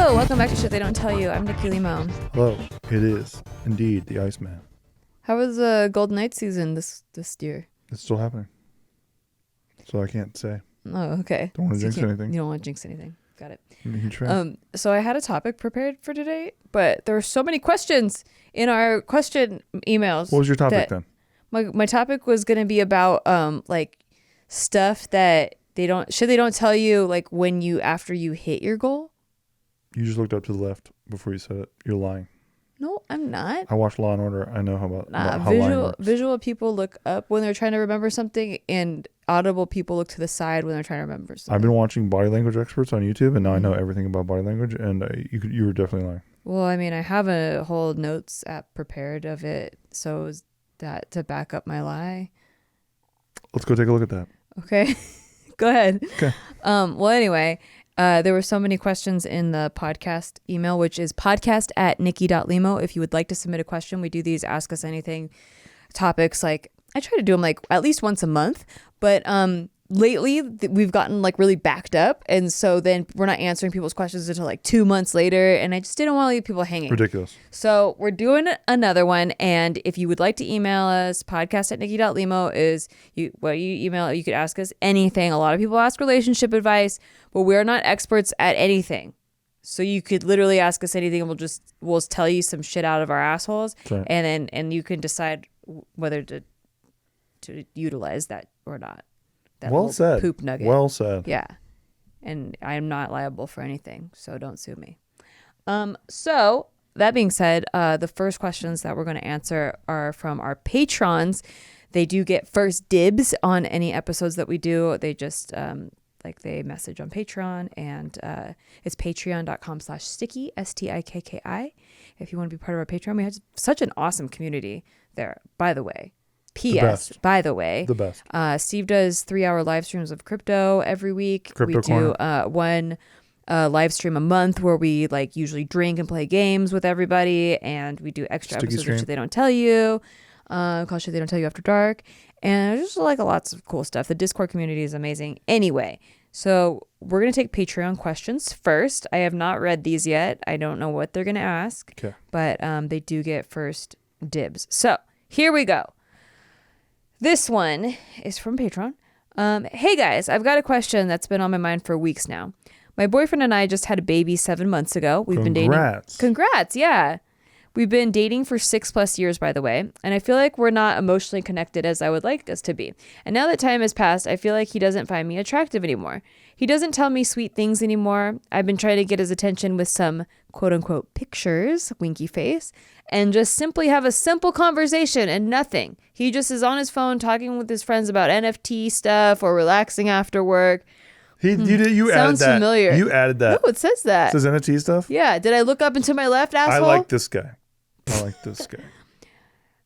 Hello, welcome back to Shit They Don't Tell You. I'm Nikki Limo. Hello, it is indeed the Iceman. How was the Golden Knight season this year? It's still happening. So I can't say. Oh, okay. Don't want to So jinx anything. You don't want to jinx anything. Got it. You can try. So I had a topic prepared for today, but there were so many questions in our question emails. What was your topic then? My topic was going to be about like stuff that they don't tell you, like after you hit your goal. You just looked up to the left before you said it. You're lying. No, I'm not. I watched Law and Order. I know about how lying works. Visual people look up when they're trying to remember something, and audible people look to the side when they're trying to remember something. I've been watching body language experts on YouTube, and now I know everything about body language, and you were definitely lying. Well, I mean, I have a whole notes app prepared of it, so is that to back up my lie? Let's go take a look at that. Okay. Go ahead. Okay. Well, anyway, there were so many questions in the podcast email, which is podcast@nikki.limo. If you would like to submit a question, we do these Ask Us Anything topics. Like, I try to do them like at least once a month, but lately we've gotten like really backed up, and so then we're not answering people's questions until like 2 months later, and I just didn't want to leave people hanging. Ridiculous. So we're doing another one, and if you would like to email us, podcast@nikki.limo is you email. You could ask us anything. A lot of people ask relationship advice, but we're not experts at anything. So you could literally ask us anything, and we'll tell you some shit out of our assholes, right. and you can decide whether to utilize that or not. That well said. Poop nugget. Well said. Yeah. And I'm not liable for anything, so don't sue me. So that being said, the first questions that we're going to answer are from our patrons. They do get first dibs on any episodes that we do. They just they message on Patreon, and it's patreon.com/sticky, STIKKI. If you want to be part of our Patreon, we have such an awesome community there, by the way. P.S. By the way, the best. Steve does 3-hour live streams of crypto every week. Crypto we do one live stream a month where we like usually drink and play games with everybody, and we do extra episodes of Shit They Don't Tell You, called Shit They Don't Tell You After Dark, and just like lots of cool stuff. The Discord community is amazing. Anyway, so we're gonna take Patreon questions first. I have not read these yet. I don't know what they're gonna ask, but they do get first dibs. So here we go. This one is from Patreon. Hey guys, I've got a question that's been on my mind for weeks now. My boyfriend and I just had a baby 7 months ago. We've been dating. Congrats, yeah. We've been dating for 6+ years, by the way, and I feel like we're not emotionally connected as I would like us to be. And now that time has passed, I feel like he doesn't find me attractive anymore. He doesn't tell me sweet things anymore. I've been trying to get his attention with some quote-unquote pictures, winky face, and just simply have a simple conversation and nothing. He just is on his phone talking with his friends about NFT stuff or relaxing after work. You added that. Sounds familiar. You added that. No, it says that. It says NFT stuff? Yeah. Did I look up and to my left, asshole? I like this guy.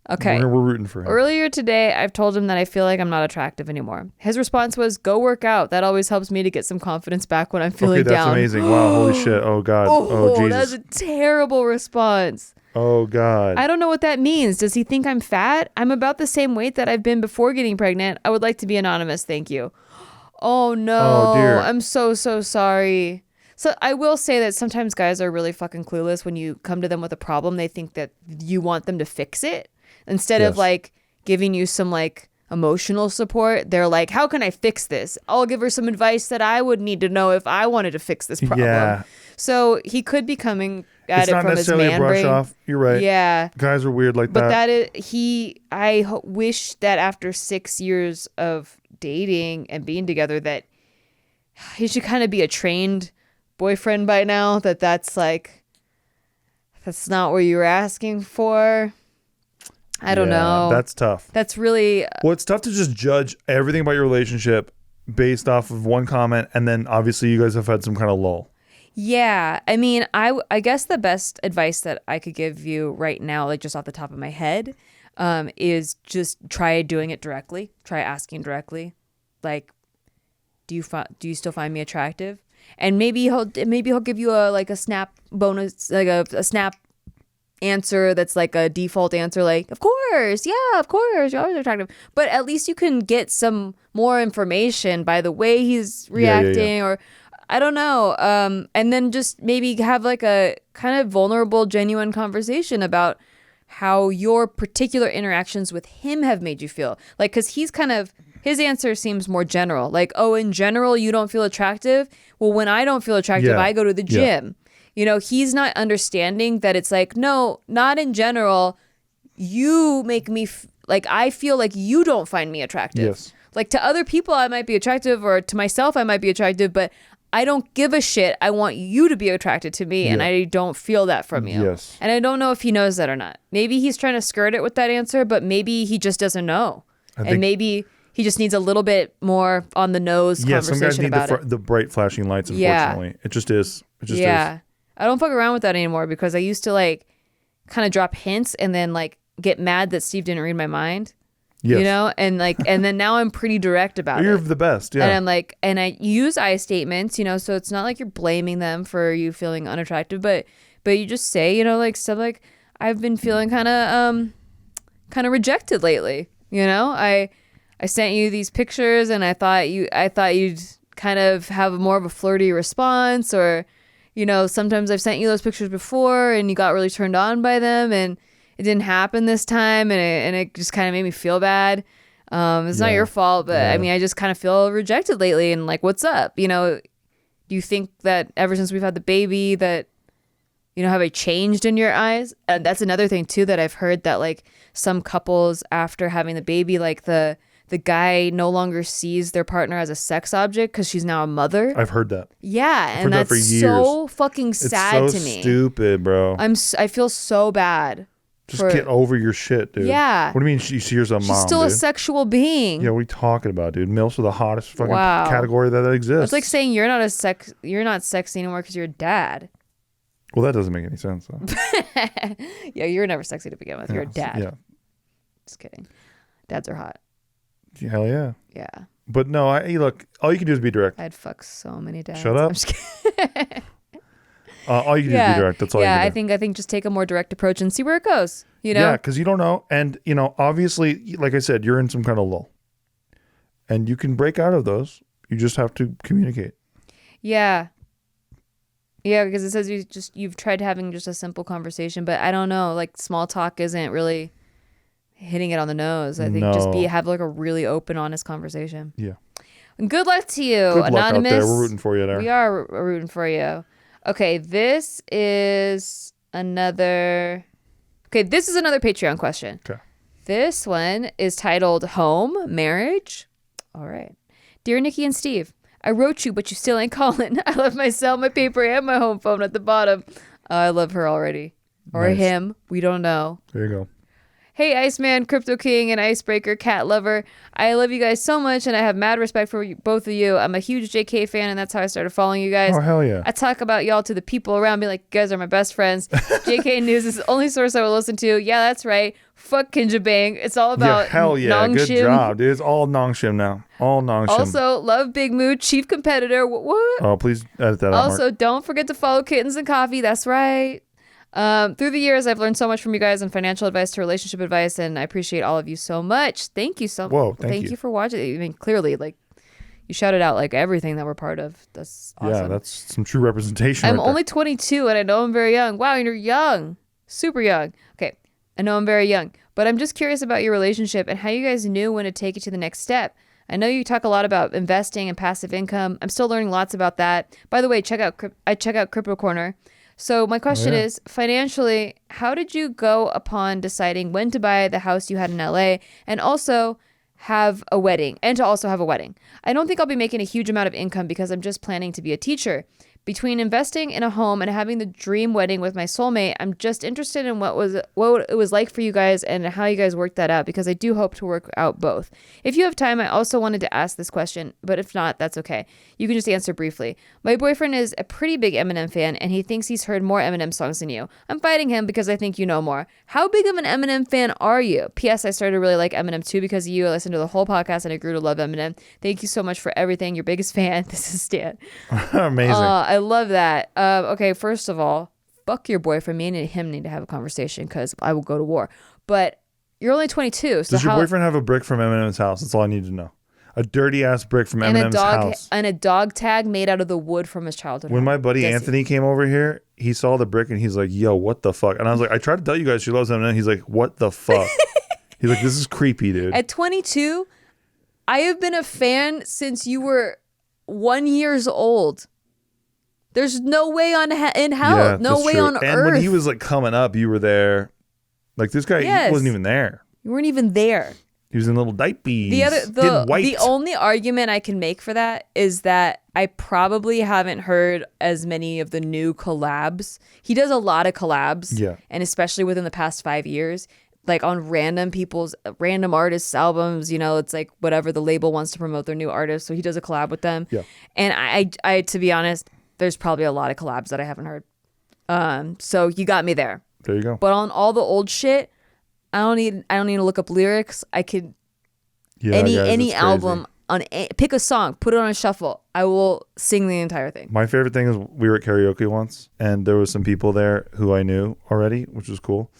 Okay. We're rooting for him. Earlier today, I've told him that I feel like I'm not attractive anymore. His response was, go work out. That always helps me to get some confidence back when I'm feeling down. That's amazing. Wow. Holy shit. Oh, God. Oh, Jesus. That's a terrible response. Oh, God. I don't know what that means. Does he think I'm fat? I'm about the same weight that I've been before getting pregnant. I would like to be anonymous. Thank you. Oh, no. Oh, dear. I'm so sorry. So I will say that sometimes guys are really fucking clueless. When you come to them with a problem, they think that you want them to fix it. Instead of like giving you some like emotional support, they're like, how can I fix this? I'll give her some advice that I would need to know if I wanted to fix this problem. Yeah. So he could be coming at it from his man brain. Brush off. You're right. Yeah. Guys are weird like that. But I wish that after 6 years of dating and being together that he should kind of be a trained boyfriend by now. That's not what you were asking for. I don't know. That's tough. That's really... Well, it's tough to just judge everything about your relationship based off of one comment, and then obviously you guys have had some kind of lull. Yeah. I mean, I guess the best advice that I could give you right now, like just off the top of my head, is just try doing it directly. Try asking directly. Like, do you still find me attractive? And maybe he'll give you a snap bonus, like a snap answer that's like a default answer, like, of course, yeah, of course, you're always attractive. But at least you can get some more information by the way he's reacting. Or I don't know. And then just maybe have like a kind of vulnerable, genuine conversation about how your particular interactions with him have made you feel. Like, because his answer seems more general. Like, oh, in general, you don't feel attractive. Well, when I don't feel attractive, I go to the gym. He's not understanding that it's like, no, not in general. You make me like, I feel like you don't find me attractive. Yes. Like, to other people, I might be attractive, or to myself, I might be attractive, but I don't give a shit. I want you to be attracted to me, and I don't feel that from you. Yes. And I don't know if he knows that or not. Maybe he's trying to skirt it with that answer, but maybe he just doesn't know. And maybe he just needs a little bit more on the nose conversation about it. Some guys need the bright flashing lights, unfortunately. Yeah. It just is. It just is. I don't fuck around with that anymore, because I used to like kind of drop hints and then like get mad that Steve didn't read my mind. Yes. And like, and then now I'm pretty direct about You're it. the best, yeah. And I'm like, and I use I statements, so it's not like you're blaming them for you feeling unattractive, but you just say, like stuff like, I've been feeling kind of rejected lately. I sent you these pictures, and I thought you'd kind of have more of a flirty response, or, sometimes I've sent you those pictures before, and you got really turned on by them, and it didn't happen this time, and it just kind of made me feel bad. It's not your fault, but I mean, I just kind of feel rejected lately, and like, what's up? Do you think that ever since we've had the baby that, have I changed in your eyes? And that's another thing too that I've heard, that like some couples after having the baby, like the guy no longer sees their partner as a sex object because she's now a mother. I've heard that. Yeah, and that's so fucking sad to me. It's so stupid, bro. I feel so bad. Just get over your shit, dude. Yeah. What do you mean she's a mom, She's still dude? a sexual being. Yeah, what are you talking about, dude? MILFs are the hottest fucking category that exists. It's like saying you're not sexy anymore because you're a dad. Well, that doesn't make any sense, though. Yeah, you're never sexy to begin with. You're a dad. Yeah. Just kidding. Dads are hot. Hell yeah. Yeah. But no, look, all you can do is be direct. I'd fuck so many dads. Shut up. I'm just kidding. All you can do is be direct. That's all you can do. I think just take a more direct approach and see where it goes. Yeah, because you don't know. And, obviously, like I said, you're in some kind of lull. And you can break out of those. You just have to communicate. Yeah. Yeah, because it says you've tried having just a simple conversation, but I don't know. Like, small talk isn't really hitting it on the nose. I think have like a really open, honest conversation. Yeah. And good luck to you, good Anonymous. Luck out there. We're rooting for you there. We are rooting for you. Okay, this is another Patreon question. Okay. This one is titled Home, Marriage. All right. Dear Nikki and Steve, I wrote you, but you still ain't calling. I left my cell, my paper, and my home phone at the bottom. I love her already. Or nice. Him. We don't know. There you go. Hey, Iceman, Crypto King, and Icebreaker, cat lover. I love you guys so much, and I have mad respect for both of you. I'm a huge JK fan, and that's how I started following you guys. Oh, hell yeah. I talk about y'all to the people around me like you guys are my best friends. JK News is the only source I will listen to. Yeah, that's right. Fuck Kinja Bang. It's all about hell yeah. Nongshim. Good job, dude. It's all Nongshim now. All Nongshim. Also, love Big Mood, chief competitor. What? Oh, please edit that out, Also, Mark. Don't forget to follow Kittens and Coffee. That's right. Through the years, I've learned so much from you guys on financial advice to relationship advice, and I appreciate all of you so much. Thank you so much. Whoa, thank you for watching. I mean, clearly, like, you shouted out like everything that we're part of. That's awesome. Yeah, that's some true representation. I'm only 22, and I know I'm very young. Wow, you're young. Super young. Okay, I know I'm very young, but I'm just curious about your relationship and how you guys knew when to take it to the next step. I know you talk a lot about investing and passive income. I'm still learning lots about that. By the way, check out Crypto Corner. So my question is, financially, how did you go upon deciding when to buy the house you had in LA and also have a wedding and to also have a wedding? I don't think I'll be making a huge amount of income because I'm just planning to be a teacher. Between investing in a home and having the dream wedding with my soulmate, I'm just interested in what it was like for you guys and how you guys worked that out, because I do hope to work out both. If you have time, I also wanted to ask this question, but if not, that's okay. You can just answer briefly. My boyfriend is a pretty big Eminem fan, and he thinks he's heard more Eminem songs than you. I'm fighting him because I think you know more. How big of an Eminem fan are you? P.S. I started to really like Eminem too because of you. I listened to the whole podcast and I grew to love Eminem. Thank you so much for everything. Your biggest fan. This is Stan. Amazing. I love that. Okay, first of all, fuck your boyfriend. Me and him need to have a conversation because I will go to war. But you're only 22. So does your boyfriend have a brick from Eminem's house? That's all I need to know. A dirty ass brick from Eminem's house. And a dog tag made out of the wood from his childhood When home. my buddy Anthony came over here, he saw the brick and he's like, yo, what the fuck? And I was like, I tried to tell you guys she loves Eminem. He's like, what the fuck? He's like, this is creepy, dude. At 22, I have been a fan since you were 1 year old. There's no way in hell, no way on earth. And when he was like coming up, you were there. Like this guy, he wasn't even there. You weren't even there. He was in little diapers. The only argument I can make for that is that I probably haven't heard as many of the new collabs. He does a lot of collabs. Yeah. And especially within the past 5 years, like on random artists' albums, you know, it's like whatever the label wants to promote their new artist. So he does a collab with them. Yeah. And I to be honest, there's probably a lot of collabs that I haven't heard. So you got me there. There you go. But on all the old shit, I don't need to look up lyrics. I could any album pick a song, put it on a shuffle. I will sing the entire thing. My favorite thing is we were at karaoke once, and there was some people there who I knew already, which was cool.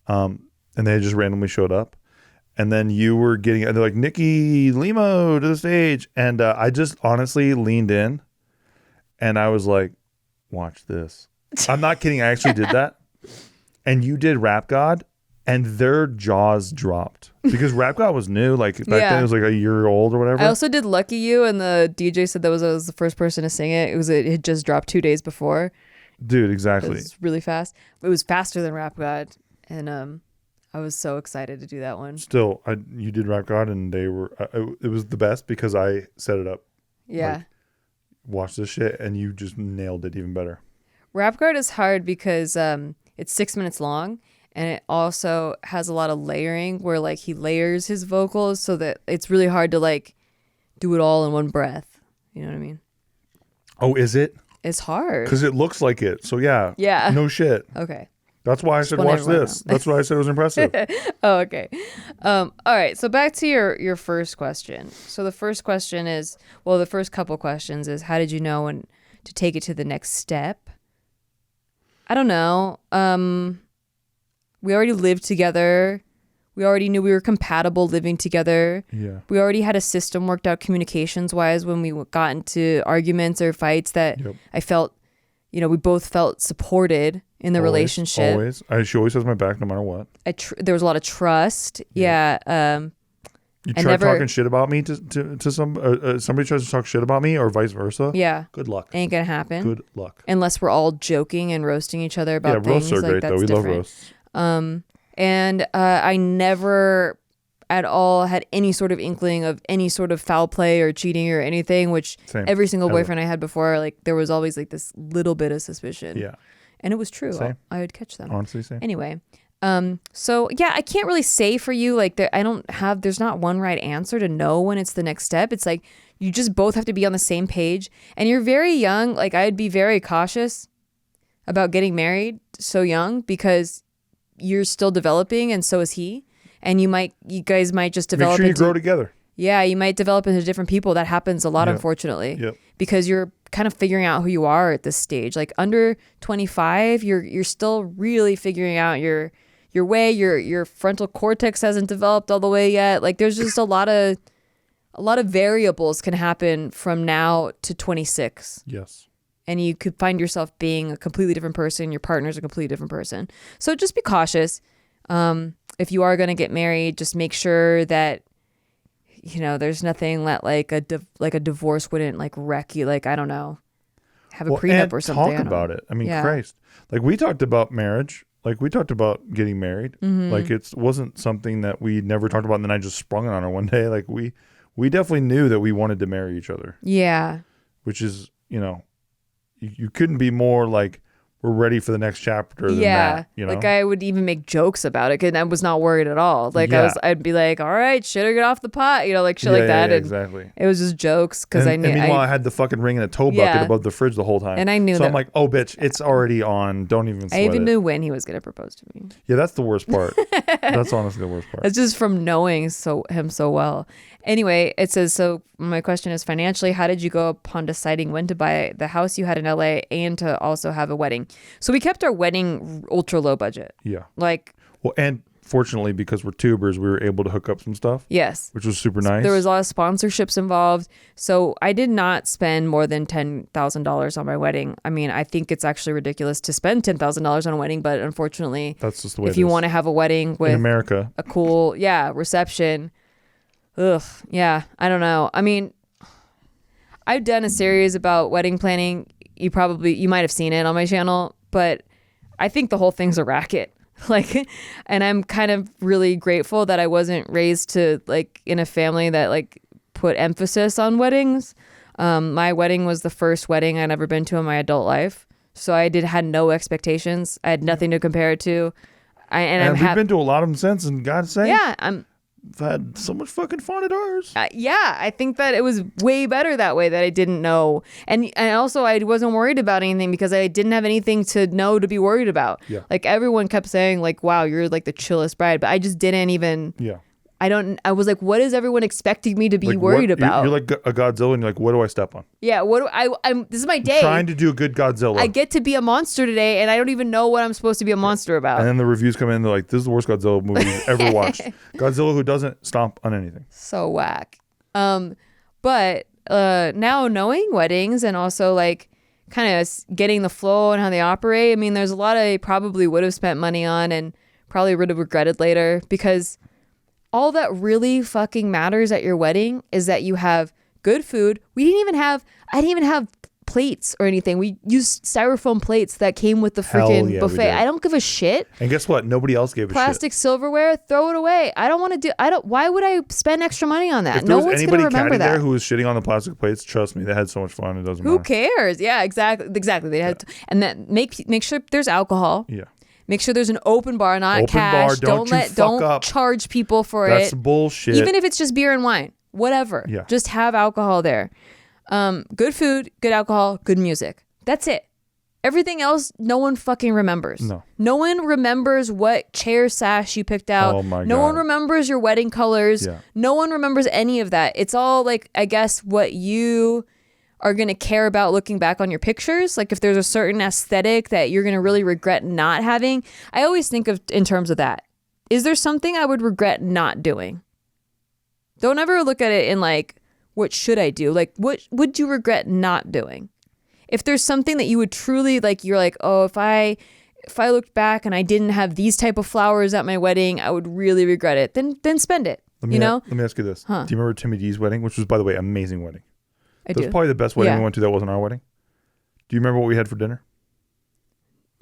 And they just randomly showed up, and then you were they're like, Nikki Limo to the stage, and I just honestly leaned in, and I was like, watch this. I'm not kidding. I actually did that, and you did Rap God. And their jaws dropped because Rap God was new. Like back then, it was like a year old or whatever. I also did Lucky You, and the DJ said that was the first person to sing it. It had just dropped 2 days before. Dude, exactly. It was really fast. It was faster than Rap God, and I was so excited to do that one. Still, you did Rap God, and it was the best because I set it up. Yeah. Like, watch this shit, and you just nailed it even better. Rap God is hard because it's 6 minutes long. And it also has a lot of layering where like he layers his vocals so that it's really hard to like do it all in one breath. You know what I mean? Oh, is it? It's hard. Because it looks like it. So yeah. Yeah. No shit. Okay. That's why I said watch this. That's why I said it was impressive. Oh, okay. All right. So back to your first question. So the first question is, well, the first couple questions is, how did you know when to take it to the next step? I don't know. We already lived together. We already knew we were compatible living together. Yeah. We already had a system worked out communications-wise when we got into arguments or fights that I felt, we both felt supported in the relationship. Always. She always has my back no matter what. There was a lot of trust. Yeah. You try talking shit about me to somebody tries to talk shit about me or vice versa. Yeah. Good luck. Ain't gonna happen. Good luck. Unless we're all joking and roasting each other about things. Yeah, roasts are great though. We love roasts. And I never at all had any sort of inkling of any sort of foul play or cheating or anything, which every single boyfriend I had before, like there was always like this little bit of suspicion. Yeah. And it was true. I would catch them. Honestly, same. Anyway. So yeah, I can't really say for you, like there's not one right answer to know when it's the next step. It's like, you just both have to be on the same page, and you're very young. Like I'd be very cautious about getting married so young because you're still developing and so is he. And you guys might just develop. Make sure you grow together. Yeah. You might develop into different people. That happens a lot, unfortunately, because you're kind of figuring out who you are at this stage. Like under 25, you're still really figuring out your way. Your frontal cortex hasn't developed all the way yet. Like there's just a lot of variables can happen from now to 26. Yes. And you could find yourself being a completely different person. Your partner's a completely different person. So just be cautious. If you are going to get married, just make sure that, there's nothing that like a divorce wouldn't like wreck you. Like, I don't know, have a prenup or something. Talk about it. I mean, Christ, like we talked about marriage. Like we talked about getting married. Mm-hmm. Like it wasn't something that we never talked about. And then I just sprung it on her one day. Like we definitely knew that we wanted to marry each other. Yeah. Which is, you couldn't be more like, we're ready for the next chapter than that, Like I would even make jokes about it because I was not worried at all. Like I'd be like, all right, shit or get off the pot, like shit like that. Yeah, and exactly. It was just jokes because I knew. And meanwhile, I had the fucking ring in a tow bucket above the fridge the whole time. And I knew so I'm like, oh, bitch, it's already on. Don't even sweat I even knew when he was going to propose to me. Yeah, that's the worst part. That's honestly the worst part. It's just from knowing him so well. Anyway, it says, so my question is, financially, how did you go upon deciding when to buy the house you had in LA and to also have a wedding? So we kept our wedding ultra low budget. Yeah. Like, well, and fortunately, because we're tubers, we were able to hook up some stuff. Yes. Which was super nice. There was a lot of sponsorships involved. So I did not spend more than $10,000 on my wedding. I mean, I think it's actually ridiculous to spend $10,000 on a wedding, but unfortunately, that's just the way if you want to have a wedding with in America, a cool, reception. I don't know. I mean, I've done a series about wedding planning. You might have seen it on my channel, but I think the whole thing's a racket. Like, and I'm kind of really grateful that I wasn't raised to like in a family that like put emphasis on weddings. My wedding was the first wedding I'd ever been to in my adult life. So I had no expectations. I had nothing to compare it to. And we've been to a lot of them since, and God's sake. Yeah, I've had so much fucking fun at ours. I think that it was way better that way, that I didn't know. And also I wasn't worried about anything because I didn't have anything to know to be worried about. Yeah. Like everyone kept saying like, wow, you're like the chillest bride. But I just didn't even. Yeah. I was like, what is everyone expecting me to be worried about? You're like a Godzilla and you're like, what do I step on? Yeah. This is my day. I'm trying to do a good Godzilla. I get to be a monster today and I don't even know what I'm supposed to be a monster about. And then the reviews come in, they're like, this is the worst Godzilla movie you've ever watched. Godzilla who doesn't stomp on anything. So whack. But now knowing weddings and also like kind of getting the flow and how they operate, I mean, there's a lot I probably would have spent money on and probably would have regretted later, because all that really fucking matters at your wedding is that you have good food. I didn't even have plates or anything. We used styrofoam plates that came with the freaking buffet. I don't give a shit. And guess what? Nobody else gave a shit. Plastic silverware, throw it away. Why would I spend extra money on that? If there was anybody catty there who was shitting on the plastic plates, trust me, they had so much fun. It doesn't matter. Who cares? Yeah, exactly. They had, and that make sure there's alcohol. Yeah. Make sure there's an open bar, not cash. Don't charge people for it. That's bullshit. Even if it's just beer and wine, whatever. Yeah. Just have alcohol there. Good food, good alcohol, good music. That's it. Everything else, no one fucking remembers. No one remembers what chair sash you picked out. Oh my God. No one remembers your wedding colors. Yeah. No one remembers any of that. It's all like, I guess, what you are going to care about looking back on your pictures. Like if there's a certain aesthetic that you're going to really regret not having. I always think of in terms of that. Is there something I would regret not doing? Don't ever look at it in like, what should I do? Like, what would you regret not doing? If there's something that you would truly like, you're like, oh, if I looked back and I didn't have these type of flowers at my wedding, I would really regret it. Then spend it. Let me ask you this. Do you remember Timmy D's wedding, which was, by the way, amazing wedding? That was probably the best wedding we went to that wasn't our wedding. Do you remember what we had for dinner?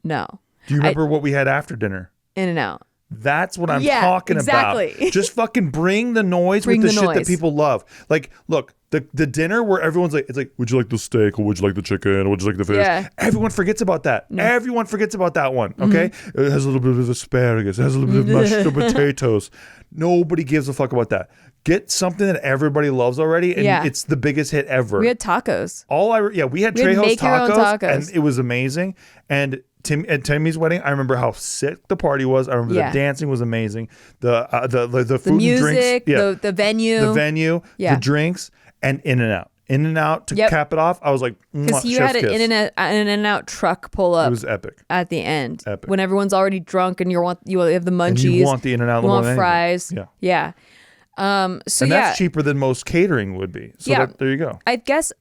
No. Do you remember what we had after dinner? In-N-Out. That's what I'm talking about. Just fucking bring the noise with the shit that people love. Like, look, the dinner where everyone's like, it's like, would you like the steak or would you like the chicken or would you like the fish? Yeah. Everyone forgets about that. No. Everyone forgets about that one. Okay, It has a little bit of asparagus. It has a little bit of mashed potatoes. Nobody gives a fuck about that. Get something that everybody loves already, and it's the biggest hit ever. We had tacos. We had Trejo's tacos, and it was amazing. And at Timmy's wedding, I remember how sick the party was. I remember the dancing was amazing. The food, music, and drinks, the venue, the drinks, and In-N-Out to cap it off. I was like, because you had an In-N-Out truck pull up. It was epic at the end. Epic. When everyone's already drunk and you have the munchies. And you want the In-N-Out. You want fries. Yeah. And that's cheaper than most catering would be. So there you go. I guess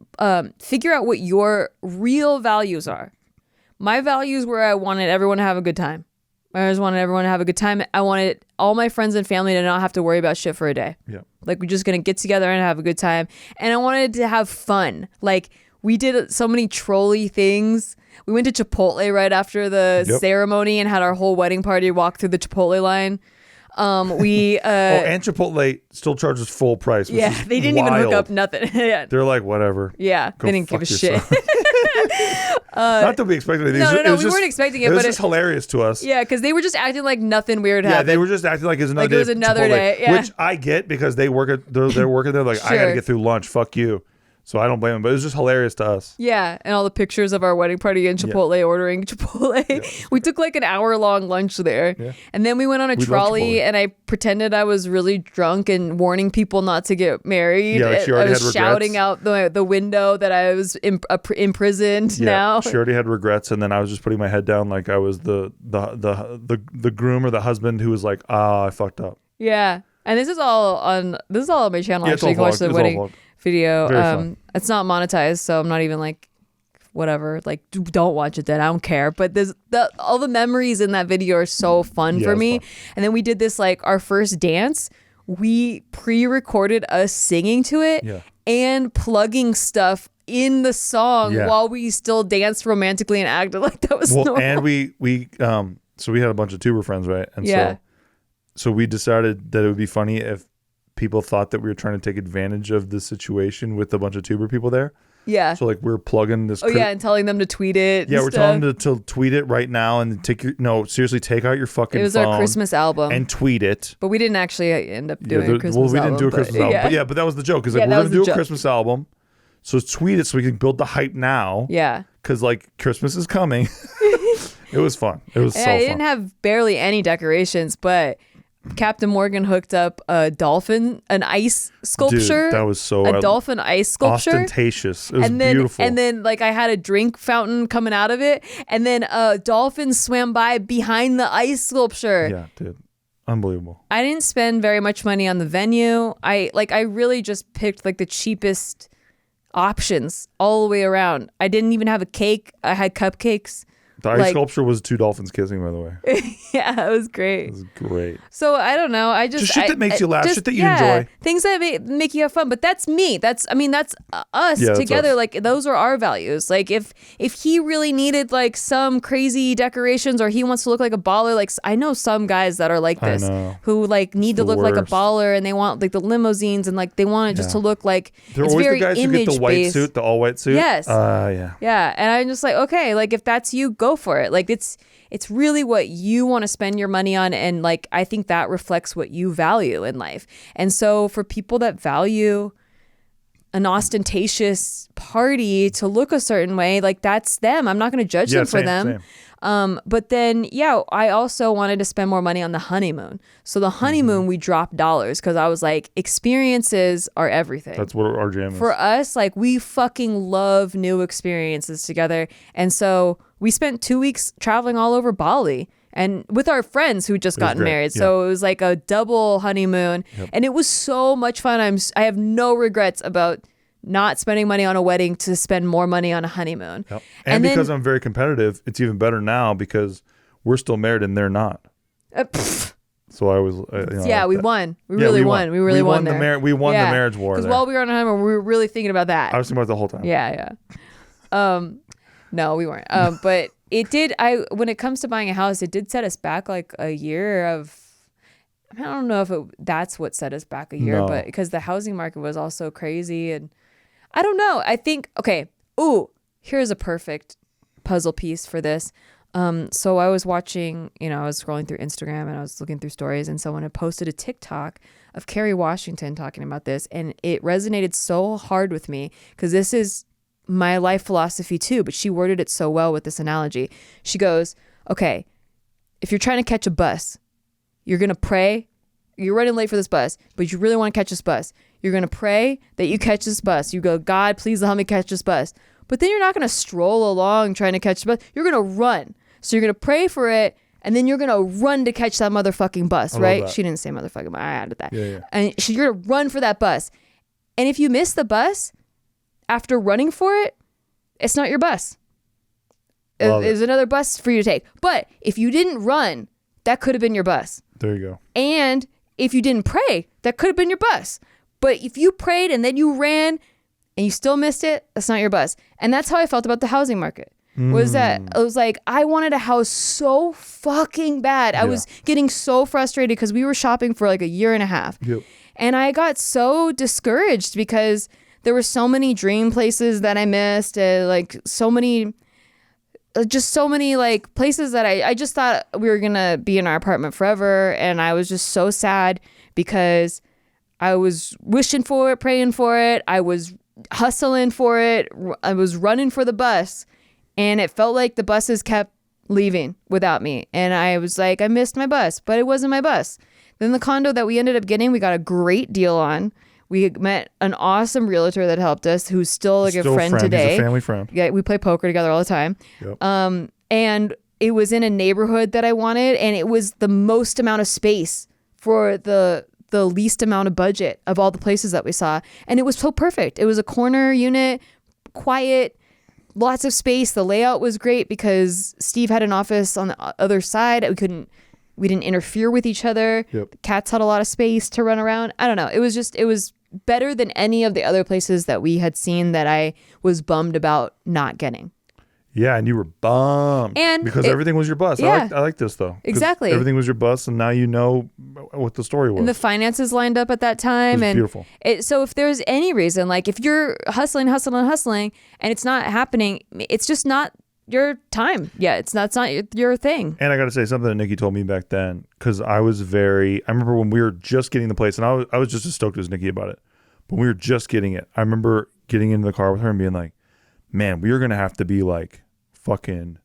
figure out what your real values are. My values were I wanted everyone to have a good time. I just wanted everyone to have a good time. I wanted all my friends and family to not have to worry about shit for a day. Yeah. Like we're just going to get together and have a good time. And I wanted to have fun. Like we did so many trolly things. We went to Chipotle right after the ceremony and had our whole wedding party walk through the Chipotle line. And Chipotle still charges full price. Which is they didn't even hook up nothing. They're like, whatever. Yeah, they didn't give a shit. Not that we expected anything. No, we weren't expecting it. It was just hilarious to us. Yeah, because they were just acting like nothing weird happened. Yeah, they were just acting like it was another day. It was another day. Yeah. Which I get because they're working there. Like I got to get through lunch. Fuck you. So I don't blame him, but it was just hilarious to us. Yeah, and all the pictures of our wedding party in Chipotle, ordering Chipotle. Yeah, we took like an hour-long lunch there. Yeah. And then we went on a trolley, and I pretended I was really drunk and warning people not to get married. Yeah, like she already had regrets. Shouting out the window that I was imprisoned now. She already had regrets, and then I was just putting my head down like I was the groom or the husband who was like, I fucked up. Yeah. And this is all on my channel. Yeah, actually, you can watch the wedding video. It's not monetized, so I'm not even like, whatever. Like, don't watch it then. I don't care. But all the memories in that video are so fun for me. Fun. And then we did this like our first dance. We pre-recorded us singing to it and plugging stuff in the song while we still danced romantically and acted like that was normal. And so we had a bunch of tuber friends, right? And so we decided that it would be funny if people thought that we were trying to take advantage of the situation with a bunch of tuber people there. Yeah. So like we're plugging this. And telling them to tweet it. Yeah, we're telling them to tweet it right now and seriously take out your fucking phone. It was our Christmas album. And tweet it. But we didn't actually end up doing a Christmas album. Well, we didn't do a Christmas album. But that was the joke. Because we're going to do a Christmas album. So tweet it so we can build the hype now. Yeah. Because like Christmas is coming. It was fun. It was so fun. I didn't have barely any decorations, but Captain Morgan hooked up a dolphin, an ice sculpture. Dude, that was so a dolphin ice sculpture. Ostentatious. It was beautiful. And then like I had a drink fountain coming out of it, and then a dolphin swam by behind the ice sculpture. Yeah, dude. Unbelievable. I didn't spend very much money on the venue. I really just picked like the cheapest options all the way around. I didn't even have a cake. I had cupcakes. The ice sculpture was two dolphins kissing, by the way. Yeah, it was great. It was great. So I don't know. Just shit that makes you laugh, shit that you enjoy. Things that make you have fun. But that's me. That's us together. Us. Like those are our values. Like if he really needed like some crazy decorations or he wants to look like a baller, like I know some guys that are like this who like need to look like a baller and they want like the limousines and like they want it just to look like they're it's always very the guys who get the white suit, the all white suit. Yes. Yeah. Yeah. And I'm just like, okay, like if that's you, go for it. Like it's really what you want to spend your money on, and like I think that reflects what you value in life. And so for people that value an ostentatious party to look a certain way, like that's them. I'm not going to judge them for them. But then, I also wanted to spend more money on the honeymoon. So the honeymoon, we dropped dollars because I was like, experiences are everything. That's what our jam is. For us, like we fucking love new experiences together. And so we spent 2 weeks traveling all over Bali and with our friends who just gotten married. So it was like a double honeymoon and it was so much fun. I have no regrets about not spending money on a wedding to spend more money on a honeymoon. Yep. And because I'm very competitive, it's even better now because we're still married and they're not. So I was, we won. We really won. We really won there. We won the marriage war. Because while we were on a honeymoon, we were really thinking about that. I was thinking about it the whole time. Yeah. No, we weren't. But it did. When it comes to buying a house, it did set us back like a year of. I don't know if that's what set us back a year, but because the housing market was also crazy, and I don't know. I think here's a perfect puzzle piece for this. So I was watching, I was scrolling through Instagram and I was looking through stories, and someone had posted a TikTok of Kerry Washington talking about this, and it resonated so hard with me because this is my life philosophy too, but she worded it so well with this analogy. She goes, okay, if you're trying to catch a bus, you're going to pray, you're running late for this bus, but you really want to catch this bus. You're going to pray that you catch this bus. You go, God, please help me catch this bus. But then you're not going to stroll along trying to catch the bus. You're going to run. So you're going to pray for it, and then you're going to run to catch that motherfucking bus, right? She didn't say motherfucking, but I added that. Yeah. And you're going to run for that bus. And if you miss the bus, after running for it, it's not your bus. There's another bus for you to take. But if you didn't run, that could have been your bus. There you go. And if you didn't pray, that could have been your bus. But if you prayed and then you ran and you still missed it, that's not your bus. And that's how I felt about the housing market. Was that I was like, I wanted a house so fucking bad. I was getting so frustrated because we were shopping for like a year and a half. Yep. And I got so discouraged because there were so many dream places that I missed, and like so many like places that I just thought we were gonna be in our apartment forever, and I was just so sad because I was wishing for it, praying for it. I was hustling for it. I was running for the bus, and it felt like the buses kept leaving without me. And I was like, I missed my bus, but it wasn't my bus. Then the condo that we ended up getting, we got a great deal on. We met an awesome realtor that helped us, who's still like a friend today. He's a family friend. Yeah, we play poker together all the time. Yep. And it was in a neighborhood that I wanted, and it was the most amount of space for the least amount of budget of all the places that we saw. And it was so perfect. It was a corner unit, quiet, lots of space. The layout was great because Steve had an office on the other side. We didn't interfere with each other. Yep. The cats had a lot of space to run around. I don't know. It was better than any of the other places that we had seen that I was bummed about not getting. Yeah, and you were bummed because everything was your bus. Yeah, I like this though. Exactly. Everything was your bus, and now you know what the story was. And the finances lined up at that time. It was beautiful. So if there's any reason, like if you're hustling, and it's not happening, it's just not your time. Yeah, it's not your thing. And I got to say something that Nikki told me back then, because I remember when we were just getting the place, and I was just as stoked as Nikki about it. But when we were just getting it, I remember getting into the car with her and being like, man, we are going to have to be like fucking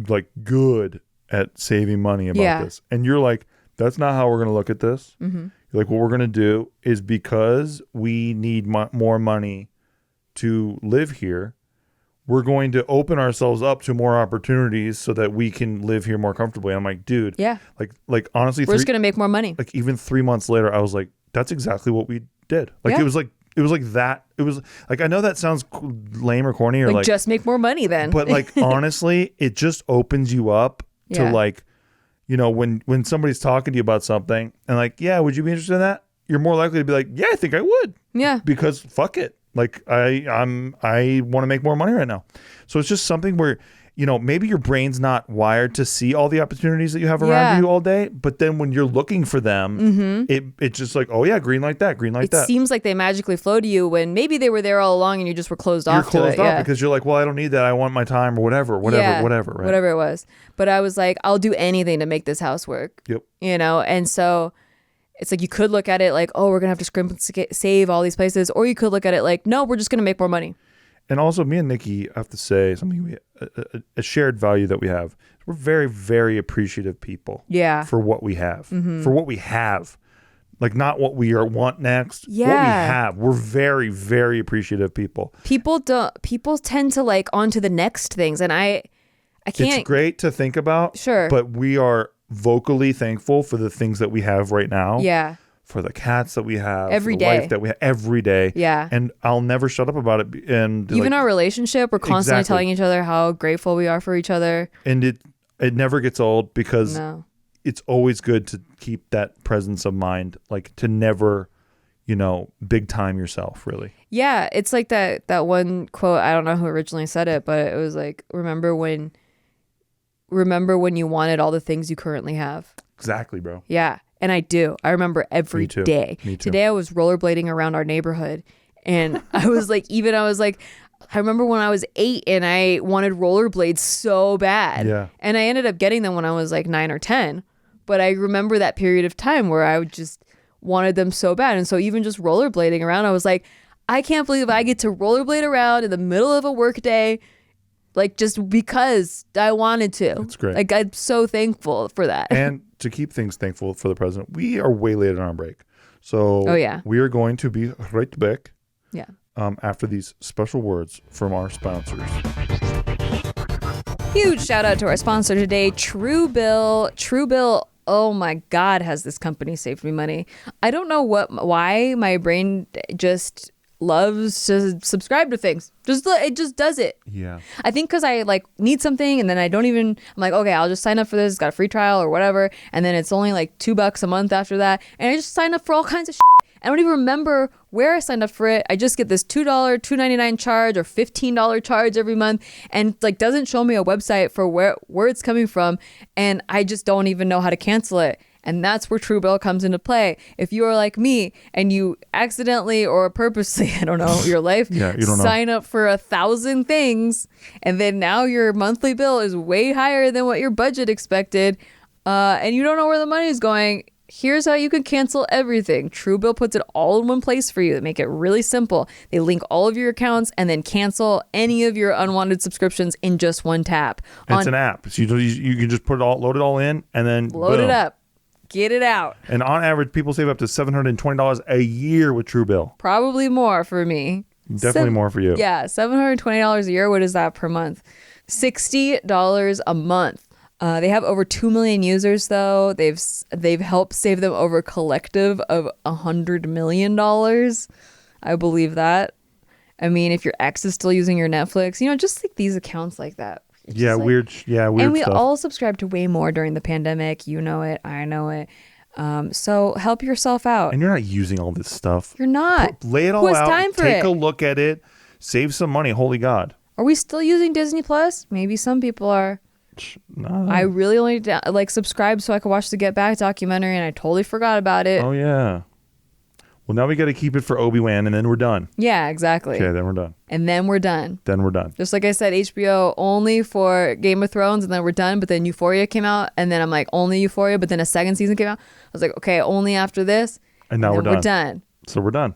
like good at saving money about this. And you're like, that's not how we're going to look at this. Mm-hmm. You're like, what we're going to do is, because we need more money to live here, we're going to open ourselves up to more opportunities so that we can live here more comfortably. And I'm like, dude, like honestly, we're just going to make more money. Like even 3 months later, I was like, that's exactly what we did. Like it was like that. It was like, I know that sounds lame or corny or like just make more money then. But like, honestly, it just opens you up to like, you know, when somebody's talking to you about something and like, yeah, would you be interested in that? You're more likely to be like, yeah, I think I would. Yeah. Because fuck it. Like I want to make more money right now. So it's just something where, you know, maybe your brain's not wired to see all the opportunities that you have around you all day. But then when you're looking for them, it's just like, oh yeah, green light that. It seems like they magically flow to you when maybe they were there all along and you just were closed off to it. You're closed off because you're like, well, I don't need that. I want my time or whatever, right? Whatever it was. But I was like, I'll do anything to make this house work. Yep. You know, and so it's like you could look at it like, oh, we're going to have to scrimp and save all these places. Or you could look at it like, no, we're just going to make more money. And also, me and Nikki have to say something, a shared value that we have. We're very, very appreciative people. Yeah. For what we have. Mm-hmm. For what we have. Like, not what we want next. Yeah. What we have. We're very, very appreciative people. People tend to like on to the next things. And I can't. It's great to think about. Sure. But we are vocally thankful for the things that we have right now. Yeah. For the cats that we have, every day, life that we have every day. Yeah. And I'll never shut up about it. And even our relationship, we're constantly telling each other how grateful we are for each other. And it never gets old because it's always good to keep that presence of mind, like to never, you know, big time yourself, really. Yeah. It's like that one quote, I don't know who originally said it, but it was like, remember when you wanted all the things you currently have. Exactly, bro. Yeah. And I do. I remember every day. Me too. Today I was rollerblading around our neighborhood and I was like, I remember when I was 8 and I wanted rollerblades so bad. Yeah. And I ended up getting them when I was like 9 or 10. But I remember that period of time where I just wanted them so bad. And so even just rollerblading around, I was like, I can't believe I get to rollerblade around in the middle of a work day. Like just because I wanted to. That's great. Like I'm so thankful for that. And to keep things thankful for the president, we are way late on our break. So we are going to be right back. Yeah. After these special words from our sponsors. Huge shout out to our sponsor today, Truebill. Truebill, oh my God, has this company saved me money. I don't know why my brain just loves to subscribe to things. It just does it. Yeah. I think because I like need something and then I'm like, okay, I'll just sign up for this. It's got a free trial or whatever. And then it's only like $2 a month after that. And I just sign up for all kinds of shit. I don't even remember where I signed up for it. I just get this $2, $2.99 charge or $15 charge every month. And like doesn't show me a website for where it's coming from. And I just don't even know how to cancel it. And that's where Truebill comes into play. If you are like me and you accidentally or purposely, I don't know, your life, sign up for 1,000 things, and then now your monthly bill is way higher than what your budget expected, and you don't know where the money is going, Here's how you can cancel everything. Truebill puts it all in one place for you. They make it really simple. They link all of your accounts and then cancel any of your unwanted subscriptions in just one tap. It's an app. So you can just load it all in and then load it up. Get it out. And on average, people save up to $720 a year with Truebill. Probably more for me. Definitely more for you. Yeah, $720 a year. What is that per month? $60 a month. They have over 2 million users, though. They've helped save them over a collective of $100 million. I believe that. I mean, if your ex is still using your Netflix, just like these accounts like that. Yeah, weird. And we stuff. all subscribed to way more during the pandemic. You know it. I know it. So help yourself out. And you're not using all this stuff. You're not. Lay it all out. Time for Take a look at it. Save some money. Holy God. Are we still using Disney Plus? Maybe some people are. No. I really only subscribed so I could watch the Get Back documentary, and I totally forgot about it. Oh yeah. Well, now we got to keep it for Obi-Wan, and then we're done. Yeah, exactly. Okay, then we're done. And then we're done. Just like I said, HBO only for Game of Thrones, and then we're done. But then Euphoria came out, and then I'm like, only Euphoria. But then a second season came out. I was like, okay, only after this. And now we're done. So we're done.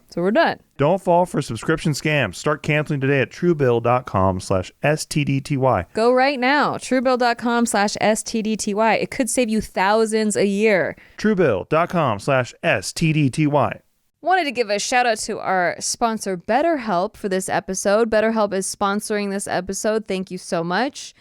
Don't fall for subscription scams. Start canceling today at truebill.com/STDTY. Go right now. Truebill.com/STDTY. It could save you thousands a year. Truebill.com/STDTY. Wanted to give a shout out to our sponsor, BetterHelp, for this episode. BetterHelp is sponsoring this episode. Thank you so much.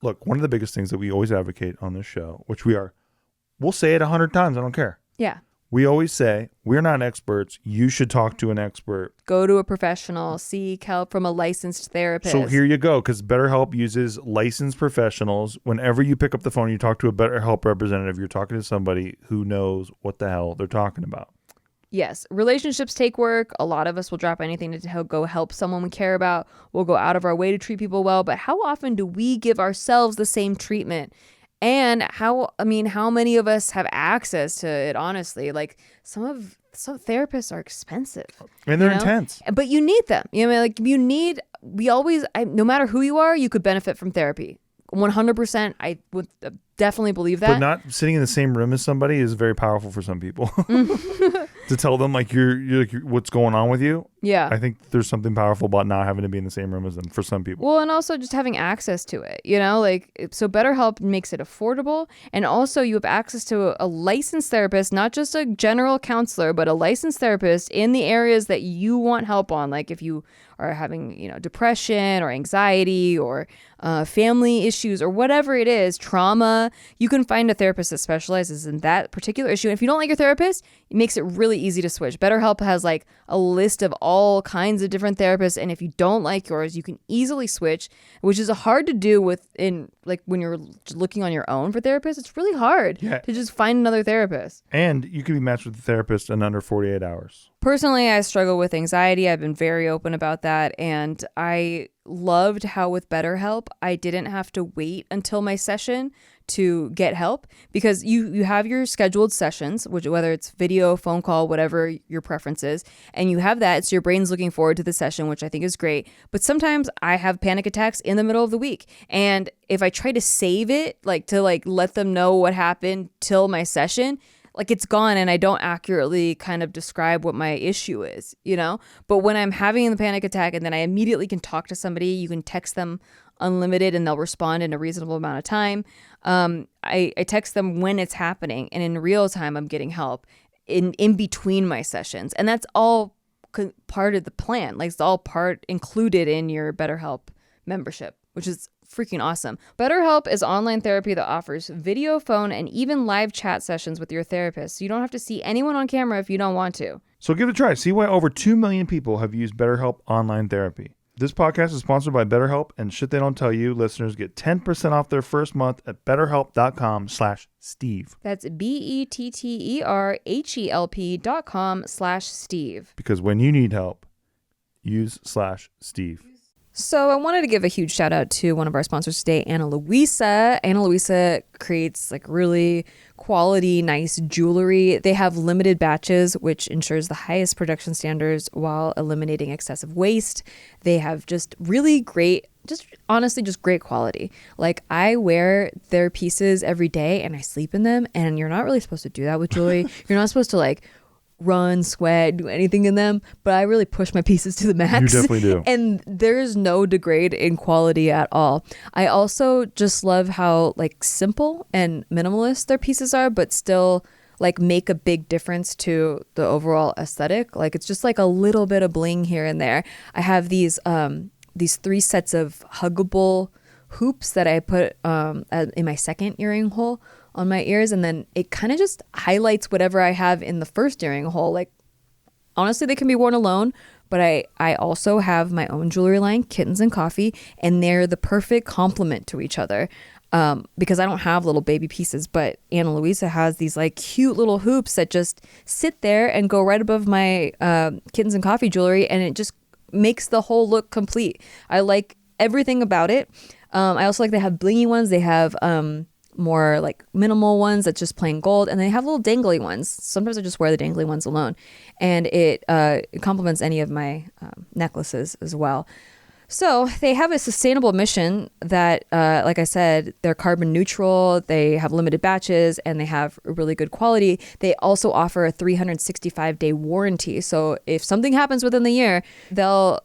Look, one of the biggest things that we always advocate on this show, which we'll say it 100 times. I don't care. Yeah. We always say, we're not experts. You should talk to an expert. Go to a professional. Seek help from a licensed therapist. So here you go, because BetterHelp uses licensed professionals. Whenever you pick up the phone and you talk to a BetterHelp representative, you're talking to somebody who knows what the hell they're talking about. Yes, relationships take work. A lot of us will drop anything to go help someone we care about. We'll go out of our way to treat people well. But how often do we give ourselves the same treatment? And how many of us have access to it, honestly? Like some therapists are expensive. And they're intense. But you need them. No matter who you are, you could benefit from therapy. 100%. I would definitely believe that. But not sitting in the same room as somebody is very powerful for some people. To tell them you're what's going on with you. Yeah. I think there's something powerful about not having to be in the same room as them for some people. Well, and also just having access to it, so BetterHelp makes it affordable. And also you have access to a licensed therapist, not just a general counselor, but a licensed therapist in the areas that you want help on. Like if you are having, depression or anxiety or family issues or whatever it is, trauma, you can find a therapist that specializes in that particular issue. And if you don't like your therapist, it makes it really easy to switch. BetterHelp has a list of all kinds of different therapists. And if you don't like yours, you can easily switch, which is hard to do when you're looking on your own for therapists. It's really hard to just find another therapist. And you can be matched with a therapist in under 48 hours. Personally, I struggle with anxiety. I've been very open about that. And I loved how with BetterHelp, I didn't have to wait until my session to get help, because you have your scheduled sessions, whether it's video, phone call, whatever your preference is, and you have that. So your brain's looking forward to the session, which I think is great. But sometimes I have panic attacks in the middle of the week. And if I try to save it, to let them know what happened till my session, it's gone, and I don't accurately kind of describe what my issue is, But when I'm having the panic attack and then I immediately can talk to somebody, you can text them unlimited and they'll respond in a reasonable amount of time. I text them when it's happening, and in real time I'm getting help in between my sessions. And that's all part of the plan. It's all part included in your BetterHelp membership, which is freaking awesome. BetterHelp is online therapy that offers video, phone, and even live chat sessions with your therapist. So you don't have to see anyone on camera if you don't want to. So give it a try. See why over 2 million people have used BetterHelp online therapy. This podcast is sponsored by BetterHelp, and shit they don't tell you, listeners get 10% off their first month at betterhelp.com/Steve. That's BetterHelp.com/Steve. Because when you need help, use /Steve. So I wanted to give a huge shout out to one of our sponsors today, Ana Luisa. Ana Luisa creates really quality, nice jewelry. They have limited batches, which ensures the highest production standards while eliminating excessive waste. They have just really great just honestly just great quality. Like I wear their pieces every day and I sleep in them, and you're not really supposed to do that with jewelry. You're not supposed to like run, sweat, do anything in them, but I really push my pieces to the max. You definitely do. And there's no degrade in quality at all. I also just love how like simple and minimalist their pieces are, but still like make a big difference to the overall aesthetic. Like it's just like a little bit of bling here and there. I have these 3 sets of huggable hoops that I put in my second earring hole on my ears, and then it kind of just highlights whatever I have in the first earring hole. Like honestly, they can be worn alone, but I also have my own jewelry line, Kittens and Coffee, and they're the perfect complement to each other. Because I don't have little baby pieces, but Ana Luisa has these like cute little hoops that just sit there and go right above my Kittens and Coffee jewelry, and it just makes the whole look complete. I like everything about it. I also like they have blingy ones. They have more like minimal ones that's just plain gold, and they have little dangly ones. Sometimes I just wear the dangly ones alone, and it complements any of my necklaces as well. So they have a sustainable mission that, like I said, they're carbon neutral, they have limited batches, and they have really good quality. They also offer a 365-day warranty. So if something happens within the year, they'll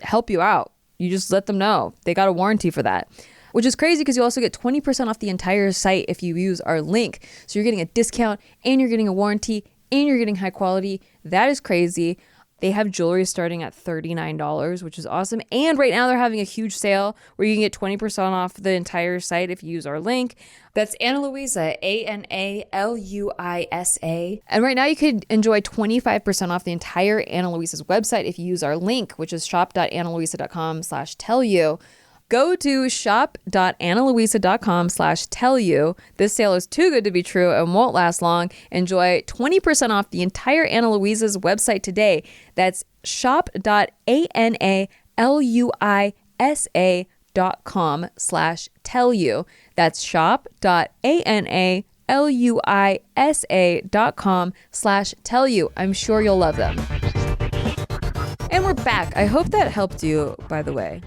help you out. You just let them know. They got a warranty for that. Which is crazy because you also get 20% off the entire site if you use our link. So you're getting a discount, and you're getting a warranty, and you're getting high quality. That is crazy. They have jewelry starting at $39, which is awesome. And right now they're having a huge sale where you can get 20% off the entire site if you use our link. That's Ana Luisa, ANALUISA. And right now you could enjoy 25% off the entire Ana Luisa's website if you use our link, which is shop.analuisa.com/tellyou. Go to shop.analuisa.com/tellyou. This sale is too good to be true and won't last long. Enjoy 20% off the entire Ana Luisa's website today. That's shop.analuisa.com/tellyou. That's shop.analuisa.com/tellyou. I'm sure you'll love them. And we're back. I hope that helped you, by the way.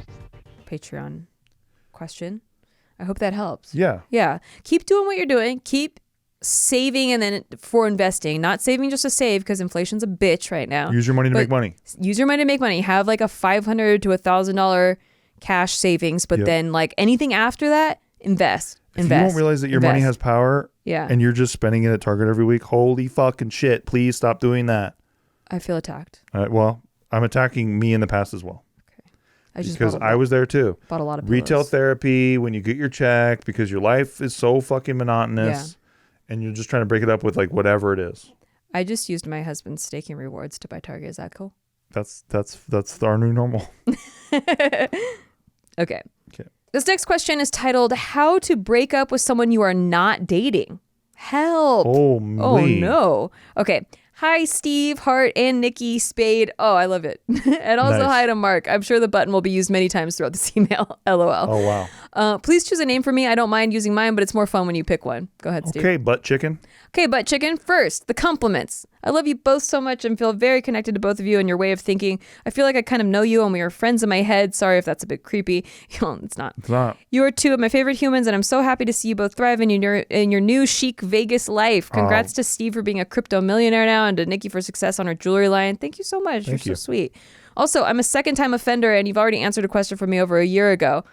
Patreon question. I hope that helps. Yeah. Yeah. Keep doing what you're doing. Keep saving, and then for investing, not saving just to save because inflation's a bitch right now. Use your money to make money. Use your money to make money. Have like a $500 to $1,000 cash savings, but then like anything after that, invest. If you don't realize that your money has power, and you're just spending it at Target every week, holy fucking shit, please stop doing that. I feel attacked. Well, I'm attacking me in the past as well. Because I was there too. Bought a lot of pillows. Retail therapy, when you get your check, because your life is so fucking monotonous, and you're just trying to break it up with like whatever it is. I just used my husband's staking rewards to buy Target. Is that cool? That's our new normal. Okay. This next question is titled, "How to break up with someone you are not dating." Help. Oh no. Okay. Hi, Steve, Hart, and Nikki Spade. Oh, I love it. And also hi to Mark. I'm sure the button will be used many times throughout this email. LOL. Oh, wow. Please choose a name for me. I don't mind using mine, but it's more fun when you pick one. Go ahead, Steve. Okay, butt chicken. Okay, butt chicken. First, the compliments. I love you both so much and feel very connected to both of you and your way of thinking. I feel like I kind of know you and we are friends in my head. Sorry if that's a bit creepy. It's not. It's not. You are two of my favorite humans, and I'm so happy to see you both thrive in your new chic Vegas life. Congrats to Steve for being a crypto millionaire now, and to Nikki for success on her jewelry line. Thank you so much. You're so sweet. Also, I'm a second-time offender, and you've already answered a question from me over a year ago.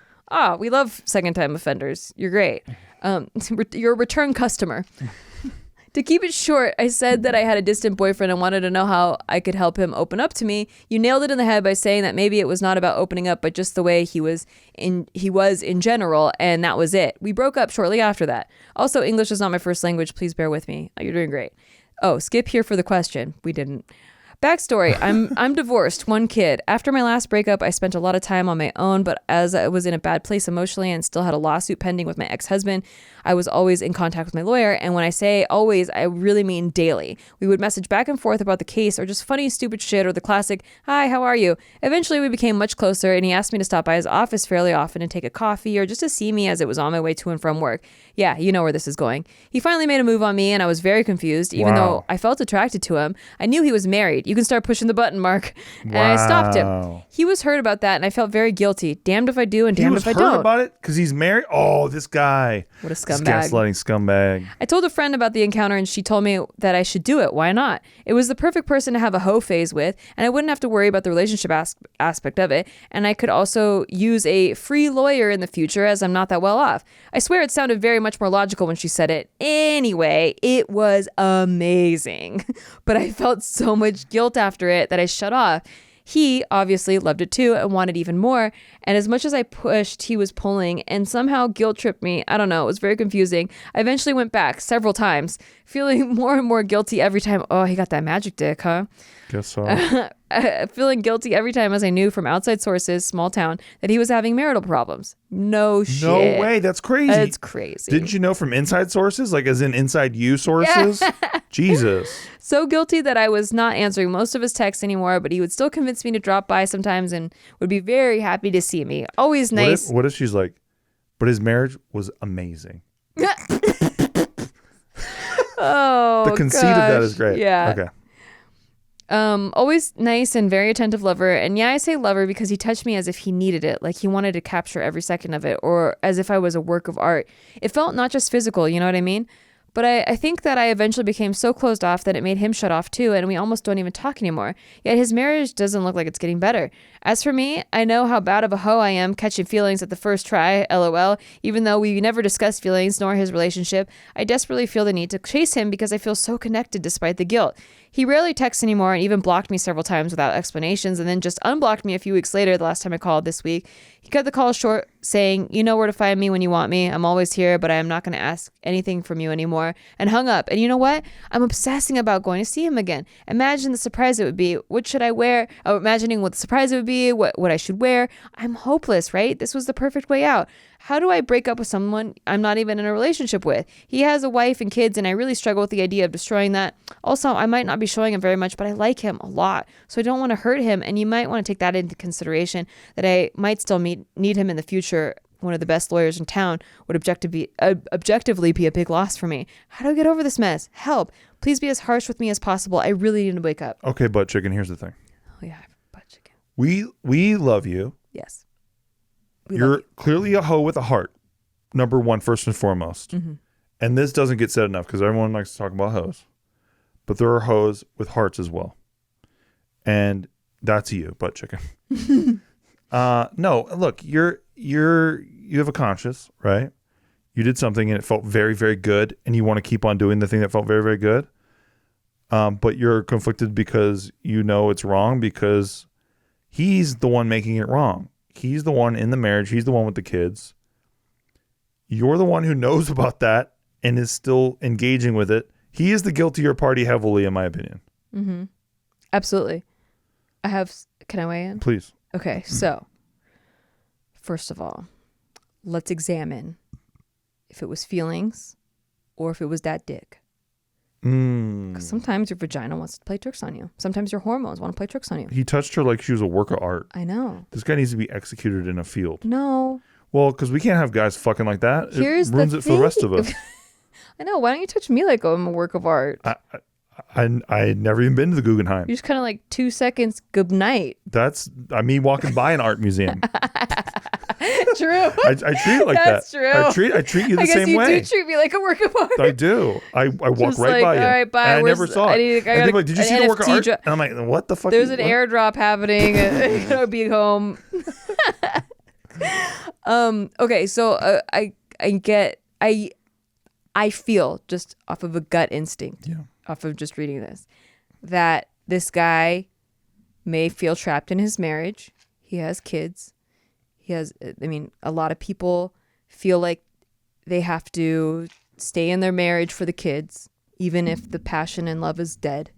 We love second-time offenders. You're great. You're a return customer. To keep it short, I said that I had a distant boyfriend and wanted to know how I could help him open up to me. You nailed it in the head by saying that maybe it was not about opening up, but just the way he was in general, and that was it. We broke up shortly after that. Also, English is not my first language. Please bear with me. You're doing great. Oh, skip here for the question. We didn't. Backstory, I'm divorced, one kid. After my last breakup, I spent a lot of time on my own, but as I was in a bad place emotionally and still had a lawsuit pending with my ex-husband, I was always in contact with my lawyer. And when I say always, I really mean daily. We would message back and forth about the case or just funny, stupid shit or the classic, "Hi, how are you?" Eventually, we became much closer, and he asked me to stop by his office fairly often and take a coffee or just to see me as it was on my way to and from work. Yeah, you know where this is going. He finally made a move on me, and I was very confused. Even though I felt attracted to him, I knew he was married. You can start pushing the button, Mark. And I stopped him. He was hurt about that, and I felt very guilty. Damned if I do and damned if I don't. He was hurt about it because he's married? Oh, this guy. What a scumbag. This gaslighting scumbag. I told a friend about the encounter, and she told me that I should do it. Why not? It was the perfect person to have a hoe phase with, and I wouldn't have to worry about the relationship aspect of it, and I could also use a free lawyer in the future as I'm not that well off. I swear it sounded very much more logical when she said it. Anyway, it was amazing. But I felt so much guilt after it that I shut off. He obviously loved it too and wanted even more. And as much as I pushed, he was pulling and somehow guilt tripped me. I don't know. It was very confusing. I eventually went back several times, feeling more and more guilty every time. Oh, he got that magic dick, huh? Guess so. Feeling guilty every time as I knew from outside sources, small town, that he was having marital problems. No shit. No way. That's crazy. That's crazy. Didn't you know from inside sources? Like as in inside you sources? Yeah. Jesus. So guilty that I was not answering most of his texts anymore, but he would still convince me to drop by sometimes and would be very happy to see me. Always nice. What if she's like, but his marriage was amazing. Oh, the conceit of that is great. Yeah. Okay. Always nice and very attentive lover. And yeah, I say lover because he touched me as if he needed it, like he wanted to capture every second of it, or as if I was a work of art. It felt not just physical, you know what I mean? But I think that I eventually became so closed off that it made him shut off too, and we almost don't even talk anymore. Yet his marriage doesn't look like it's getting better. As for me, I know how bad of a hoe I am catching feelings at the first try, lol. Even though we never discussed feelings nor his relationship, I desperately feel the need to chase him because I feel so connected despite the guilt. He rarely texts anymore and even blocked me several times without explanations and then just unblocked me a few weeks later the last time I called this week. He cut the call short saying, "You know where to find me when you want me. I'm always here, but I am not going to ask anything from you anymore," and hung up. And you know what? I'm obsessing about going to see him again. Imagine the surprise it would be. What should I wear? Oh, imagining what the surprise it would be, what I should wear. I'm hopeless, right? This was the perfect way out. How do I break up with someone I'm not even in a relationship with? He has a wife and kids, and I really struggle with the idea of destroying that. Also, I might not be showing him very much, but I like him a lot, so I don't want to hurt him, and you might want to take that into consideration, that I might still need him in the future. One of the best lawyers in town would objectively be a big loss for me. How do I get over this mess? Help. Please be as harsh with me as possible. I really need to wake up. Okay, butt chicken, here's the thing. Oh, yeah, butt chicken. We love you. Yes. You're clearly a hoe with a heart, number one, first and foremost. Mm-hmm. And this doesn't get said enough because everyone likes to talk about hoes. But there are hoes with hearts as well. And that's you, butt chicken. No, look, you have a conscience, right? You did something and it felt very, very good, and you want to keep on doing the thing that felt very, very good. But you're conflicted because you know it's wrong because he's the one making it wrong. He's the one in the marriage. He's the one with the kids. You're the one who knows about that and is still engaging with it. He is the guiltier party heavily, in my opinion. Mm-hmm. Absolutely. Can I weigh in? Please. Okay, so first of all, let's examine if it was feelings or if it was that dick. Because sometimes your vagina wants to play tricks on you. Sometimes your hormones want to play tricks on you. He touched her like she was a work of art. I know. This guy needs to be executed in a field. No. Well, because we can't have guys fucking like that. It ruins it for the rest of us. I know. Why don't you touch me like I'm a work of art? I had never even been to the Guggenheim. You just kind of like 2 seconds, good night. That's me walking by an art museum. True. I treat it like That's that. True. I treat you the same way. I guess you do treat me like a work of art. I do. I walk just right like, by you. All right, bye. And I never saw it. And they're like, "Did you see the work of art?" And I'm like, "What the fuck?" There's an airdrop happening. I'm gonna be home. Okay, so I feel just off of a gut instinct, off of just reading this, that this guy may feel trapped in his marriage. He has kids. A lot of people feel like they have to stay in their marriage for the kids, even if the passion and love is dead.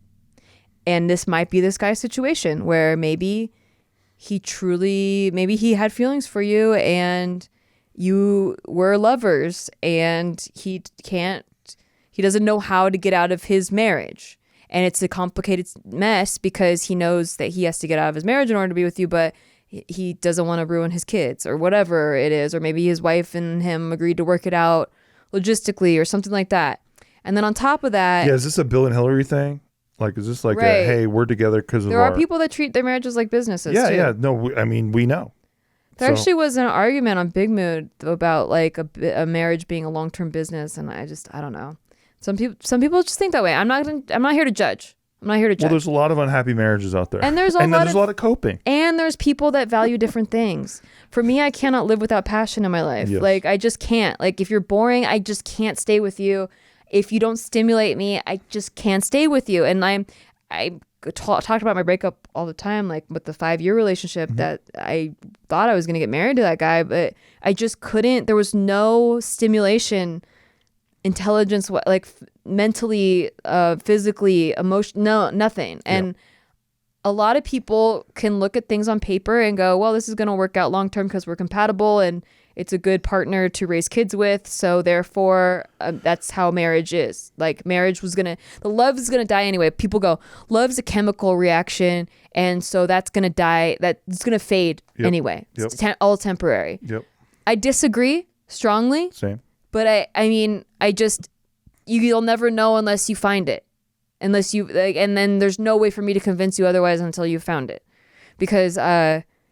And this might be this guy's situation where maybe he had feelings for you and you were lovers, and he doesn't know how to get out of his marriage. And it's a complicated mess because he knows that he has to get out of his marriage in order to be with you, but he doesn't want to ruin his kids or whatever it is. Or maybe his wife and him agreed to work it out logistically or something like that. And then on top of that... Yeah, is this a Bill and Hillary thing? Like, is this like Right. hey, we're together because of There are people that treat their marriages like businesses. Yeah, too. yeah. No, we know. There actually was an argument on Big Mood about like a marriage being a long-term business, and I don't know. Some people just think that way. I'm not here to judge. I'm not here to judge. Well, there's a lot of unhappy marriages out there, and there's a lot of coping. And there's people that value different things. For me, I cannot live without passion in my life. Yes. Like I just can't. Like if you're boring, I just can't stay with you. If you don't stimulate me, I just can't stay with you. And I talked about my breakup all the time, like with the 5-year relationship that I thought I was going to get married to that guy, but I just couldn't. There was no stimulation, intelligence, like mentally, physically, emotion, no, nothing. And a lot of people can look at things on paper and go, well, this is going to work out long term because we're compatible and it's a good partner to raise kids with. So therefore, that's how marriage is. Like marriage the love is going to die anyway. People go, love's a chemical reaction. And so that's going to die. That's going to fade anyway. Yep. It's all temporary. Yep. I disagree strongly. Same. But you'll never know unless you find it. Unless you and then there's no way for me to convince you otherwise until you found it. Because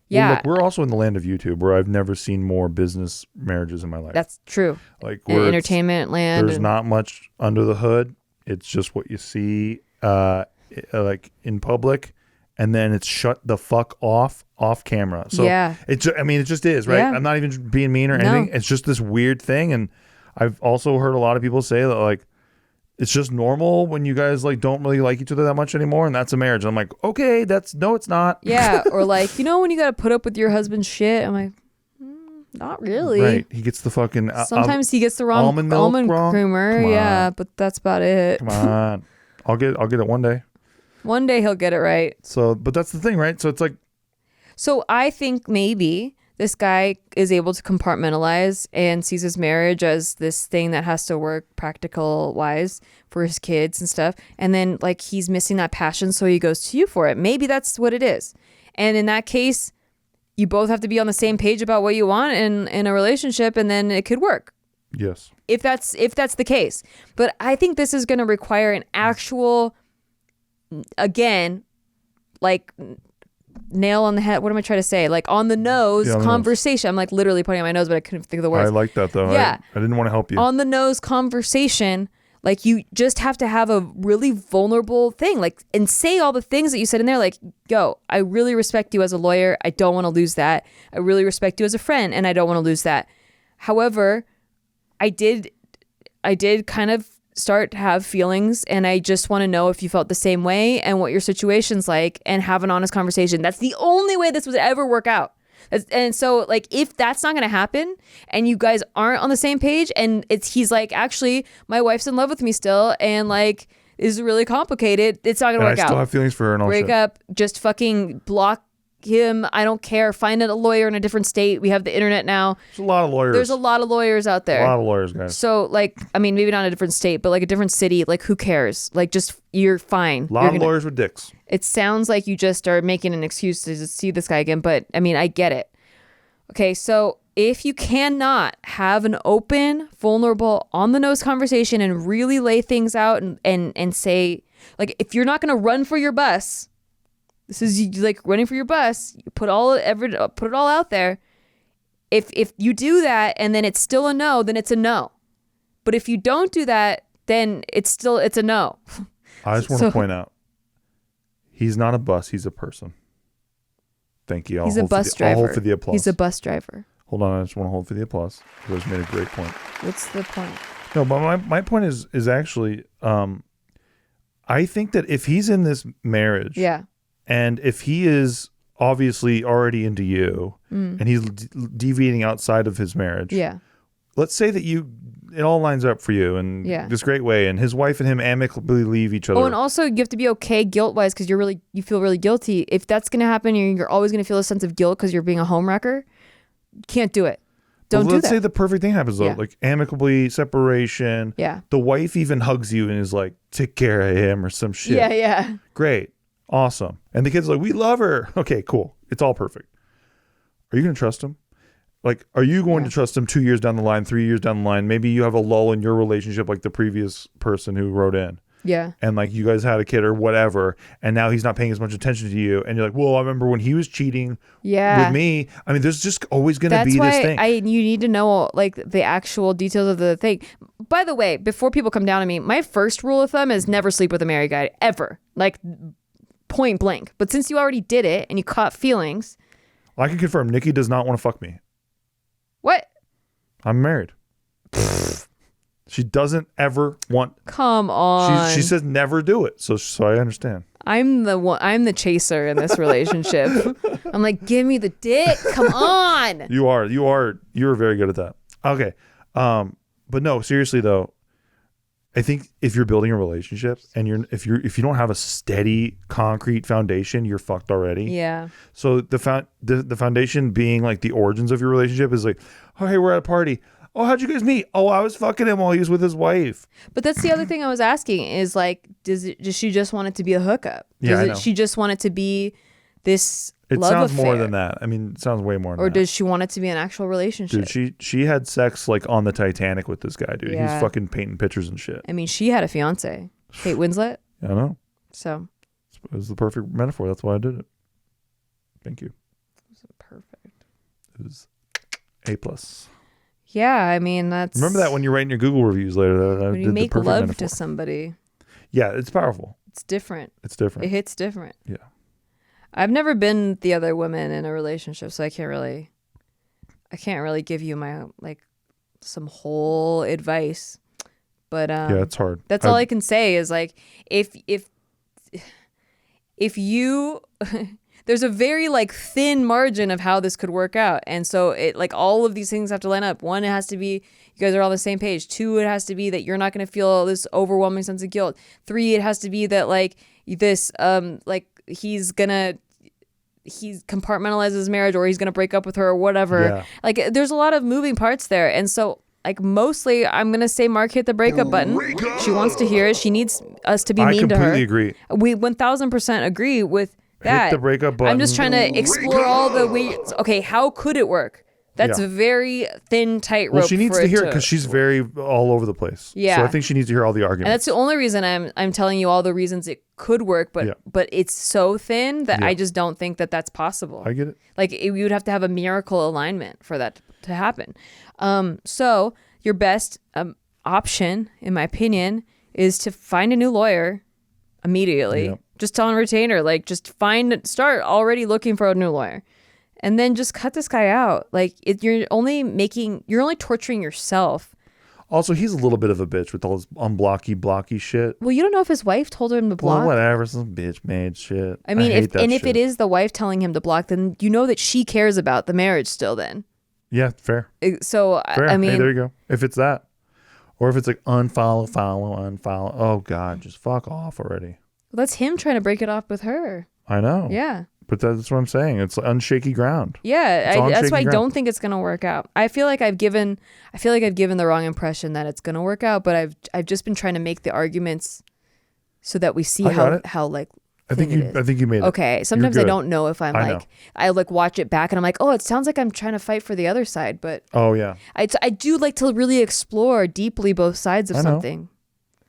yeah. Well, look, we're also in the land of YouTube where I've never seen more business marriages in my life. That's true. Like entertainment land. There's not much under the hood. It's just what you see like in public, and then it's shut the fuck off camera. So it just is, right? Yeah. I'm not even being mean or anything. It's just this weird thing, and I've also heard a lot of people say that like it's just normal when you guys like don't really like each other that much anymore, and that's a marriage. And I'm like, okay, it's not. Yeah, or like when you got to put up with your husband's shit. I'm like, not really. Right, he gets the fucking. Sometimes he gets the wrong almond creamer. Yeah, but that's about it. Come on, I'll get it one day. One day he'll get it right. So, but that's the thing, right? So it's like. So I think maybe this guy is able to compartmentalize and sees his marriage as this thing that has to work practical wise for his kids and stuff. And then like he's missing that passion. So he goes to you for it. Maybe that's what it is. And in that case, you both have to be on the same page about what you want in a relationship, and then it could work. Yes. If that's the case. But I think this is going to require an actual, again, like nail on the head. What am I trying to say? Like on the nose conversation. I'm like literally pointing at my nose, but I couldn't think of the words. I like that though. Yeah. I didn't want to help you. On the nose conversation. Like you just have to have a really vulnerable thing, like, and say all the things that you said in there. Like, yo, I really respect you as a lawyer. I don't want to lose that. I really respect you as a friend, and I don't want to lose that. However, I did kind of start to have feelings, and I just want to know if you felt the same way and what your situation's like, and have an honest conversation. That's the only way this would ever work out. And so like if that's not going to happen and you guys aren't on the same page, and he's like, actually my wife's in love with me still, and like is really complicated, it's not going to work out. I still have feelings for her and all break shit. up, just fucking block him. I don't care. Find a lawyer in a different state. We have the internet now. There's a lot of lawyers. There's a lot of lawyers out there. A lot of lawyers, guys. So like, I mean, maybe not a different state, but like a different city. Like who cares? Like just, you're fine. A lot of lawyers with dicks. It sounds like you just are making an excuse to just see this guy again, but I mean, I get it. Okay, so if you cannot have an open, vulnerable, on-the-nose conversation and really lay things out and say, like, if you're not going to run for your bus, this is like running for your bus, you put it all out there. If you do that and then it's still a no, then it's a no. But if you don't do that, then it's a no. I just want to point out, he's not a bus, he's a person. Thank you. He's a bus driver. I'll hold for the applause. He's a bus driver. Hold on, I just want to hold for the applause. You guys made a great point. What's the point? No, but my point is actually, I think that if he's in this marriage, and if he is obviously already into you, and he's deviating outside of his marriage, let's say that it all lines up for you in this great way, and his wife and him amicably leave each other. Oh, and also you have to be okay guilt-wise, because you feel really guilty. If that's going to happen, you're always going to feel a sense of guilt because you're being a homewrecker. You can't do it. Don't do that. Let's say the perfect thing happens though, like amicably separation. Yeah. The wife even hugs you and is like, take care of him or some shit. Yeah. Great. Awesome. And the kid's like, we love her. Okay, cool. It's all perfect. Are you going to trust him? Like, are you going to trust him 2 years down the line, 3 years down the line? Maybe you have a lull in your relationship like the previous person who wrote in. Yeah. And like you guys had a kid or whatever, and now he's not paying as much attention to you, and you're like, well, I remember when he was cheating with me. I mean, there's just always going to be this thing. You need to know like the actual details of the thing. By the way, before people come down on me, my first rule of thumb is never sleep with a married guy ever, like point blank. But since you already did it and you caught feelings, I can confirm Nikki does not want to fuck me. What? I'm married. She doesn't ever want. Come on. She says never do it. So I understand. I'm the chaser in this relationship. I'm like, give me the dick. Come on. You're very good at that. Okay. But no, seriously though, I think if you're building a relationship and if you don't have a steady concrete foundation, you're fucked already. Yeah. So the foundation being like the origins of your relationship is like, oh, hey, we're at a party. Oh, how'd you guys meet? Oh, I was fucking him while he was with his wife. But that's the other thing I was asking is like, does she just want it to be a hookup? Yeah, she just want it to be this It love sounds affair? more than that. I mean, it sounds way more than that. Or does she want it to be an actual relationship? Dude, she had sex like on the Titanic with this guy, dude. Yeah. He's fucking painting pictures and shit. I mean, she had a fiance, Kate Winslet. I know. So it was the perfect metaphor. That's why I did it. Thank you. It was perfect. It was A+. Yeah, I mean that's. Remember that when you're writing your Google reviews later. When you make love to somebody. Yeah, it's powerful. It's different. It's different. It hits different. Yeah. I've never been the other woman in a relationship, so I can't really give you my like some whole advice. But yeah, it's hard. That's all I can say is like if you there's a very like thin margin of how this could work out. And so it like all of these things have to line up. One, it has to be you guys are all on the same page. Two, it has to be that you're not going to feel this overwhelming sense of guilt. Three, it has to be that like this like he's compartmentalizes his marriage or he's going to break up with her or whatever. Yeah. Like there's a lot of moving parts there. And so like mostly I'm going to say Mark hit the breakup button. She wants to hear it. She needs us to be mean to her. I completely agree. We 1000% agree with that. Hit the breakup button. I'm just trying to explore all the ways. Okay, how could it work? That's a very thin, tight rope. Well, she needs to hear it because she's very all over the place. Yeah. So I think she needs to hear all the arguments. And that's the only reason I'm telling you all the reasons it could work, but it's so thin that I just don't think that that's possible. I get it. Like you would have to have a miracle alignment for that to happen. So your best option, in my opinion, is to find a new lawyer immediately. Yep. Just tell him retainer, like just start already looking for a new lawyer. And then just cut this guy out. Like you're only torturing yourself. Also, he's a little bit of a bitch with all his blocky shit. Well, you don't know if his wife told him to block. Well, whatever, some bitch made shit. I mean, if it is the wife telling him to block, then you know that she cares about the marriage still. Then. Yeah, fair. So fair. I mean, hey, there you go. If it's that, or if it's like unfollow. Oh God, just fuck off already. Well, that's him trying to break it off with her. I know. Yeah. But that's what I'm saying. It's unshaky ground. Yeah, that's why I don't think it's gonna work out. I feel like I've given the wrong impression that it's gonna work out, but I've just been trying to make the arguments so that we see how like. I think you made it. Okay. Sometimes I don't know if I'm I watch it back and I'm like, oh, it sounds like I'm trying to fight for the other side, but oh yeah, I do like to really explore deeply both sides of something.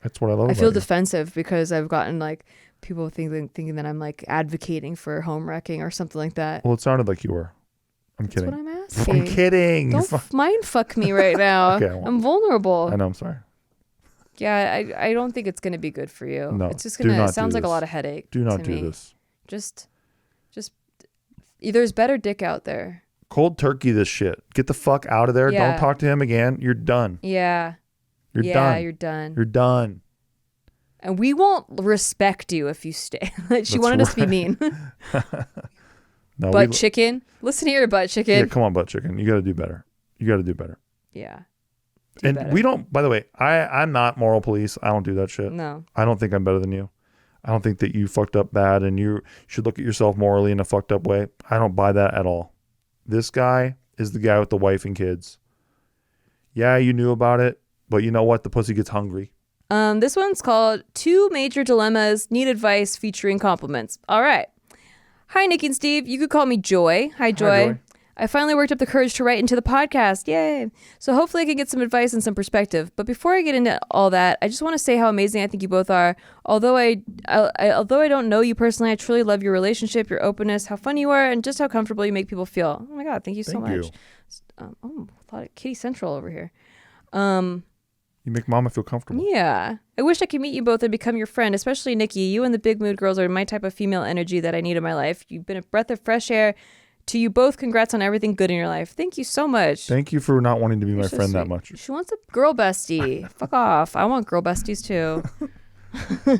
That's what I love. I feel defensive because I've gotten like. People thinking that I'm like advocating for home wrecking or something like that. Well, it sounded like you were. I'm kidding. That's what I'm asking. I'm kidding. Don't mind fuck me right now. Okay, I'm vulnerable. I know. I'm sorry. Yeah, I don't think it's gonna be good for you. No, it's just gonna. It sounds like a lot of headache. Do not do this. Just, there's better dick out there. Cold turkey this shit. Get the fuck out of there. Yeah. Don't talk to him again. You're done. Yeah. You're done. Yeah, you're done. You're done. And we won't respect you if you stay. She wanted us to be mean. No, butt chicken. Listen here, butt chicken. Yeah, come on, butt chicken. You got to do better. Yeah. We don't, by the way, I'm not moral police. I don't do that shit. No. I don't think I'm better than you. I don't think that you fucked up bad and you should look at yourself morally in a fucked up way. I don't buy that at all. This guy is the guy with the wife and kids. Yeah, you knew about it, but you know what? The pussy gets hungry. This one's called 2 Major Dilemmas Need Advice featuring compliments. All right. Hi, Nikki and Steve. You could call me Joy. Hi, Joy. I finally worked up the courage to write into the podcast. Yay. So hopefully I can get some advice and some perspective. But before I get into all that, I just want to say how amazing I think you both are. Although I don't know you personally, I truly love your relationship, your openness, how fun you are, and just how comfortable you make people feel. Oh my God, thank you so much. A lot of Kitty Central over here. You make mama feel comfortable. Yeah. I wish I could meet you both and become your friend, especially Nikki. You and the Big Mood Girls are my type of female energy that I need in my life. You've been a breath of fresh air. To you both, congrats on everything good in your life. Thank you so much. Thank you for not wanting to be my friend that much. She wants a girl bestie. Fuck off. I want girl besties too.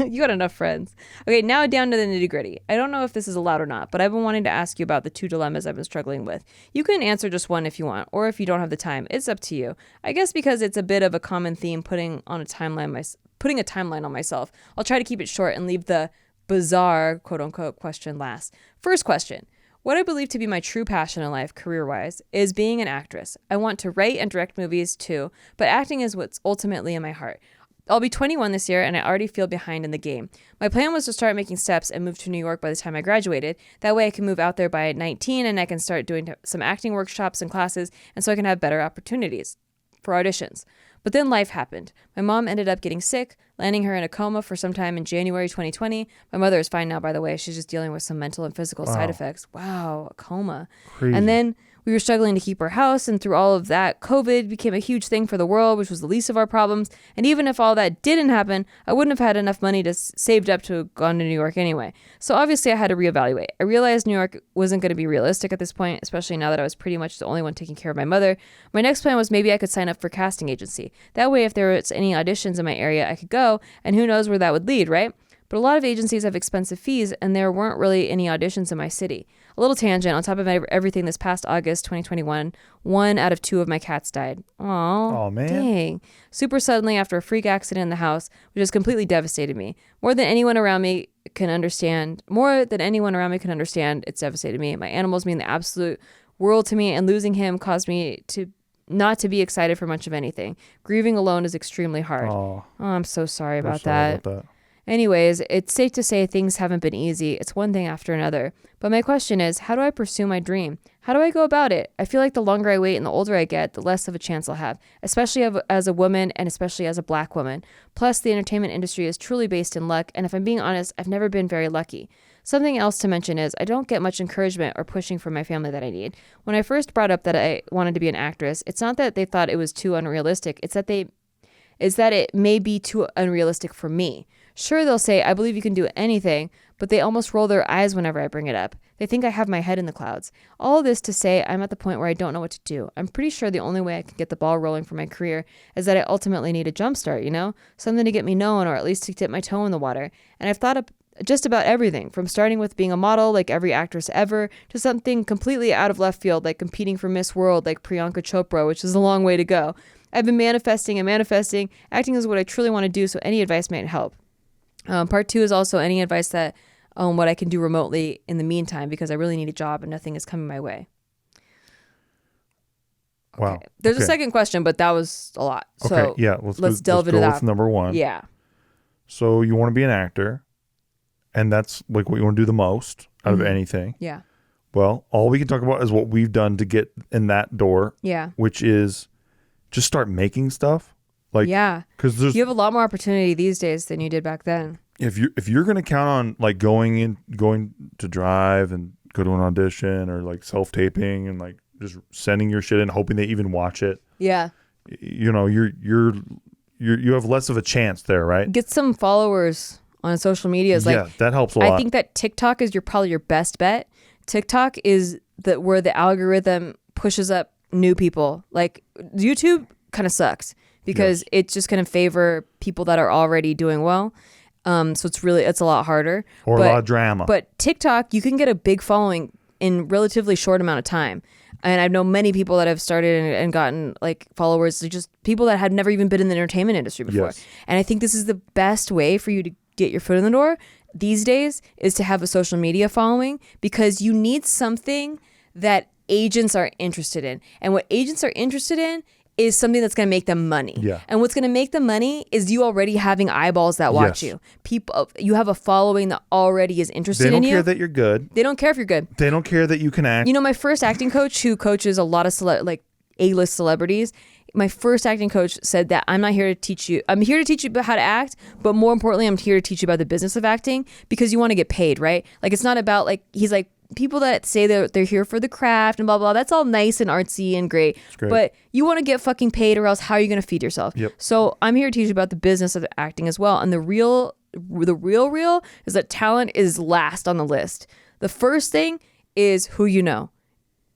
You got enough friends. Okay, now down to the nitty gritty. I don't know if this is allowed or not, but I've been wanting to ask you about the 2 dilemmas I've been struggling with. You can answer just one if you want, or if you don't have the time. It's up to you. I guess because it's a bit of a common theme putting a timeline on myself. I'll try to keep it short and leave the bizarre, quote unquote, question last. First question. What I believe to be my true passion in life, career-wise, is being an actress. I want to write and direct movies too, but acting is what's ultimately in my heart. I'll be 21 this year, and I already feel behind in the game. My plan was to start making steps and move to New York by the time I graduated. That way I can move out there by 19, and I can start doing some acting workshops and classes, and so I can have better opportunities for auditions. But then life happened. My mom ended up getting sick, landing her in a coma for some time in January 2020. My mother is fine now, by the way. She's just dealing with some mental and physical side effects. Wow, a coma. Crazy. And then we were struggling to keep our house, and through all of that, COVID became a huge thing for the world, which was the least of our problems. And even if all that didn't happen, I wouldn't have had enough money to saved up to have gone to New York anyway. So obviously I had to reevaluate. I realized New York wasn't going to be realistic at this point, especially now that I was pretty much the only one taking care of my mother. My next plan was maybe I could sign up for a casting agency. That way, if there was any auditions in my area, I could go, and who knows where that would lead, right? But a lot of agencies have expensive fees, and there weren't really any auditions in my city. A little tangent, on top of everything, this past August 2021, 1 out of 2 of my cats died. Oh man. Dang. Super suddenly after a freak accident in the house, which has completely devastated me. More than anyone around me can understand, it's devastated me. My animals mean the absolute world to me, and losing him caused me to not to be excited for much of anything. Grieving alone is extremely hard. Oh, I'm so sorry about that. Anyways, it's safe to say things haven't been easy. It's one thing after another. But my question is, how do I pursue my dream? How do I go about it? I feel like the longer I wait and the older I get, the less of a chance I'll have, especially as a woman and especially as a Black woman. Plus, the entertainment industry is truly based in luck, and if I'm being honest, I've never been very lucky. Something else to mention is I don't get much encouragement or pushing from my family that I need. When I first brought up that I wanted to be an actress, it's not that they thought it was too unrealistic. It's that it may be too unrealistic for me. Sure, they'll say, I believe you can do anything, but they almost roll their eyes whenever I bring it up. They think I have my head in the clouds. All of this to say I'm at the point where I don't know what to do. I'm pretty sure the only way I can get the ball rolling for my career is that I ultimately need a jump start, something to get me known, or at least to dip my toe in the water. And I've thought of just about everything, from starting with being a model like every actress ever, to something completely out of left field like competing for Miss World like Priyanka Chopra, which is a long way to go. I've been manifesting and manifesting. Acting is what I truly want to do, so any advice might help. Part 2 is also any advice that what I can do remotely in the meantime, because I really need a job and nothing is coming my way. Wow. Okay. There's a second question, but that was a lot. So okay, yeah, let's delve into that. With number 1. Yeah. So you want to be an actor, and that's like what you want to do the most out of anything. Yeah. Well, all we can talk about is what we've done to get in that door. Yeah. Which is just start making stuff. Because you have a lot more opportunity these days than you did back then. If you're going to count on like going to drive and go to an audition, or like self-taping and like just sending your shit in, hoping they even watch it. Yeah. You have less of a chance there, right? Get some followers on social media. That helps a lot. I think that TikTok is probably your best bet. TikTok is where the algorithm pushes up new people. Like YouTube kind of sucks, because it's just going to favor people that are already doing well. So it's a lot harder. Or a lot of drama. But TikTok, you can get a big following in relatively short amount of time. And I know many people that have started and gotten like followers, just people that had never even been in the entertainment industry before. Yes. And I think this is the best way for you to get your foot in the door these days, is to have a social media following, because you need something that agents are interested in. And what agents are interested in is something that's going to make them money. Yeah. And what's going to make them money is you already having eyeballs that watch you. People, you have a following that already is interested in you. They don't care that you're good. They don't care if you're good. They don't care that you can act. You know, my first acting coach, who coaches a lot of A-list celebrities, my first acting coach said that I'm not here to teach you. I'm here to teach you about how to act, but more importantly, I'm here to teach you about the business of acting, because you want to get paid, right? Like, it's not about he's like, people that say they're here for the craft and blah, blah, that's all nice and artsy and great. But you want to get fucking paid, or else how are you going to feed yourself? Yep. So I'm here to teach you about the business of acting as well. And the real is that talent is last on the list. The first thing is who you know.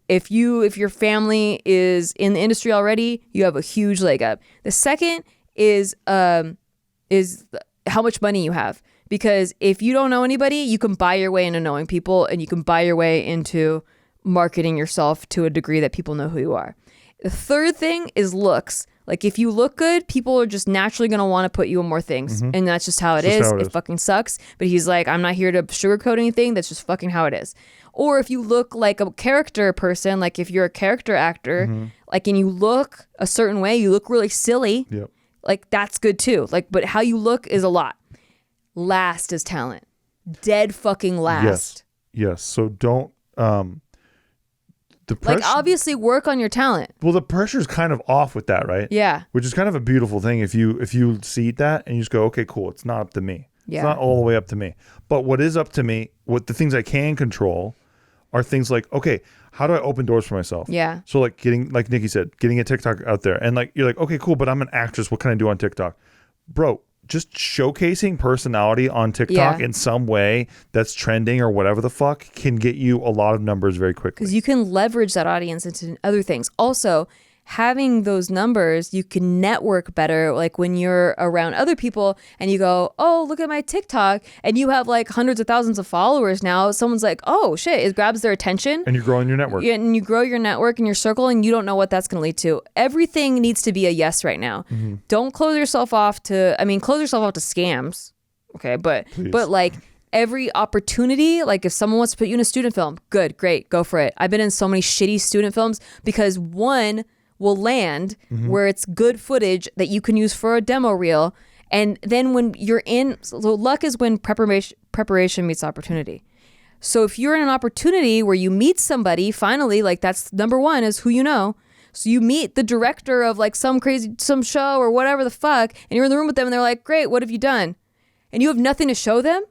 If your family is in the industry already, you have a huge leg up. The second is how much money you have. Because if you don't know anybody, you can buy your way into knowing people, and you can buy your way into marketing yourself to a degree that people know who you are. The third thing is looks. Like, if you look good, people are just naturally going to want to put you in more things. And that's just how it is. It fucking sucks. But he's like, I'm not here to sugarcoat anything. That's just fucking how it is. Or if you look like a character person, like if you're a character actor, like, and you look a certain way, you look really silly. Yep. Like, that's good too. Like, but how you look is a lot. Last is talent. Dead fucking last. Yes. So don't the pressure, like, obviously work on your talent. Well, the pressure's kind of off with that, right? Yeah. Which is kind of a beautiful thing if you see that and you just go, okay, cool, it's not up to me. Yeah. It's not all the way up to me. But what is up to me, what the things I can control are things like, okay, how do I open doors for myself? Yeah. So like like Nikki said, getting a TikTok out there, and like, you're like, okay, cool, but I'm an actress. What can I do on TikTok? Bro, just showcasing personality on TikTok in some way that's trending or whatever the fuck can get you a lot of numbers very quickly. Because you can leverage that audience into other things. Also, having those numbers, you can network better. Like, when you're around other people and you go, oh, look at my TikTok, and you have like hundreds of thousands of followers now, someone's like, oh shit, it grabs their attention. And you're growing your network. Yeah, and you grow your network and your circle, and you don't know what that's going to lead to. Everything needs to be a yes right now. Don't close yourself off to scams. Okay, but like, every opportunity, like if someone wants to put you in a student film, good, great, go for it. I've been in so many shitty student films because one will land where it's good footage that you can use for a demo reel. And then when you're in, so luck is when preparation meets opportunity. So if you're in an opportunity where you meet somebody, finally, like, that's number one, is who you know. So you meet the director of like some show or whatever the fuck, and you're in the room with them and they're like, great, what have you done? And you have nothing to show them.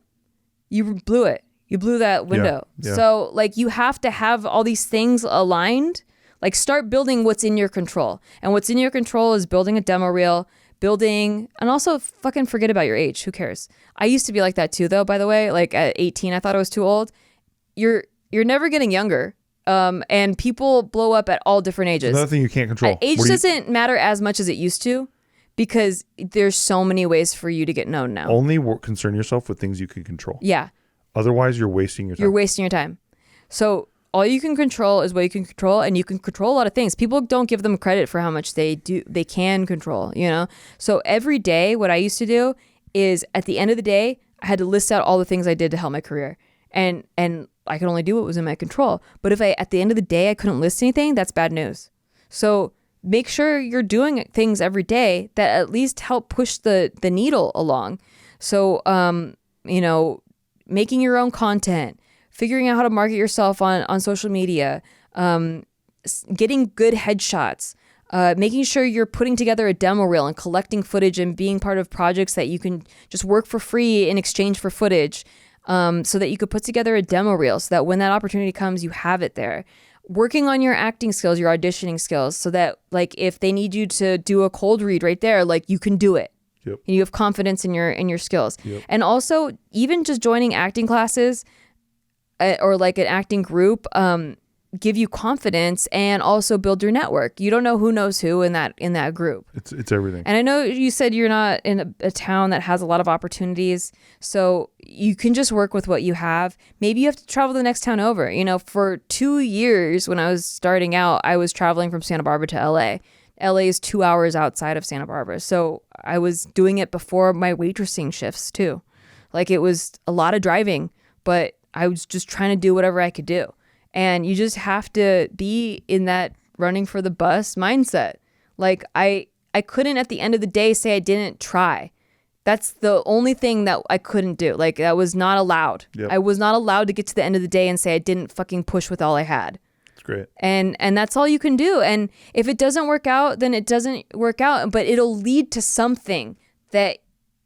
You blew it. You blew that window. Yeah. So like, you have to have all these things aligned. Like, start building what's in your control. And what's in your control is building a demo reel, and also fucking forget about your age. Who cares? I used to be like that too, though, by the way. Like, at 18, I thought I was too old. You're never getting younger. And people blow up at all different ages. Another thing you can't control. Age doesn't matter as much as it used to, because there's so many ways for you to get known now. Only concern yourself with things you can control. Yeah. Otherwise, you're wasting your time. You're wasting your time. So all you can control is what you can control, and you can control a lot of things. People don't give them credit for how much they can control, you know? So every day, what I used to do is, at the end of the day, I had to list out all the things I did to help my career. And I could only do what was in my control. But if at the end of the day, I couldn't list anything, that's bad news. So make sure you're doing things every day that at least help push the needle along. So, you know, making your own content, figuring out how to market yourself on social media, getting good headshots, making sure you're putting together a demo reel and collecting footage and being part of projects that you can just work for free in exchange for footage, so that you could put together a demo reel so that when that opportunity comes, you have it there. Working on your acting skills, your auditioning skills, so that like if they need you to do a cold read right there, like you can do it. Yep. And you have confidence in your skills. Yep. And also, even just joining acting classes or like an acting group, give you confidence and also build your network. You don't know who knows who in that group. It's everything. And I know you said you're not in a town that has a lot of opportunities, so you can just work with what you have. Maybe you have to travel to the next town over. You know, for 2 years when I was starting out, I was traveling from Santa Barbara to LA. LA is 2 hours outside of Santa Barbara. So I was doing it before my waitressing shifts too. Like, it was a lot of driving, but I was just trying to do whatever I could do. And you just have to be in that running for the bus mindset. Like I couldn't at the end of the day say I didn't try. That's the only thing that I couldn't do. Like that was not allowed. Yep. I was not allowed to get to the end of the day and say I didn't fucking push with all I had. That's great. And that's all you can do. And if it doesn't work out, then it doesn't work out, but it'll lead to something that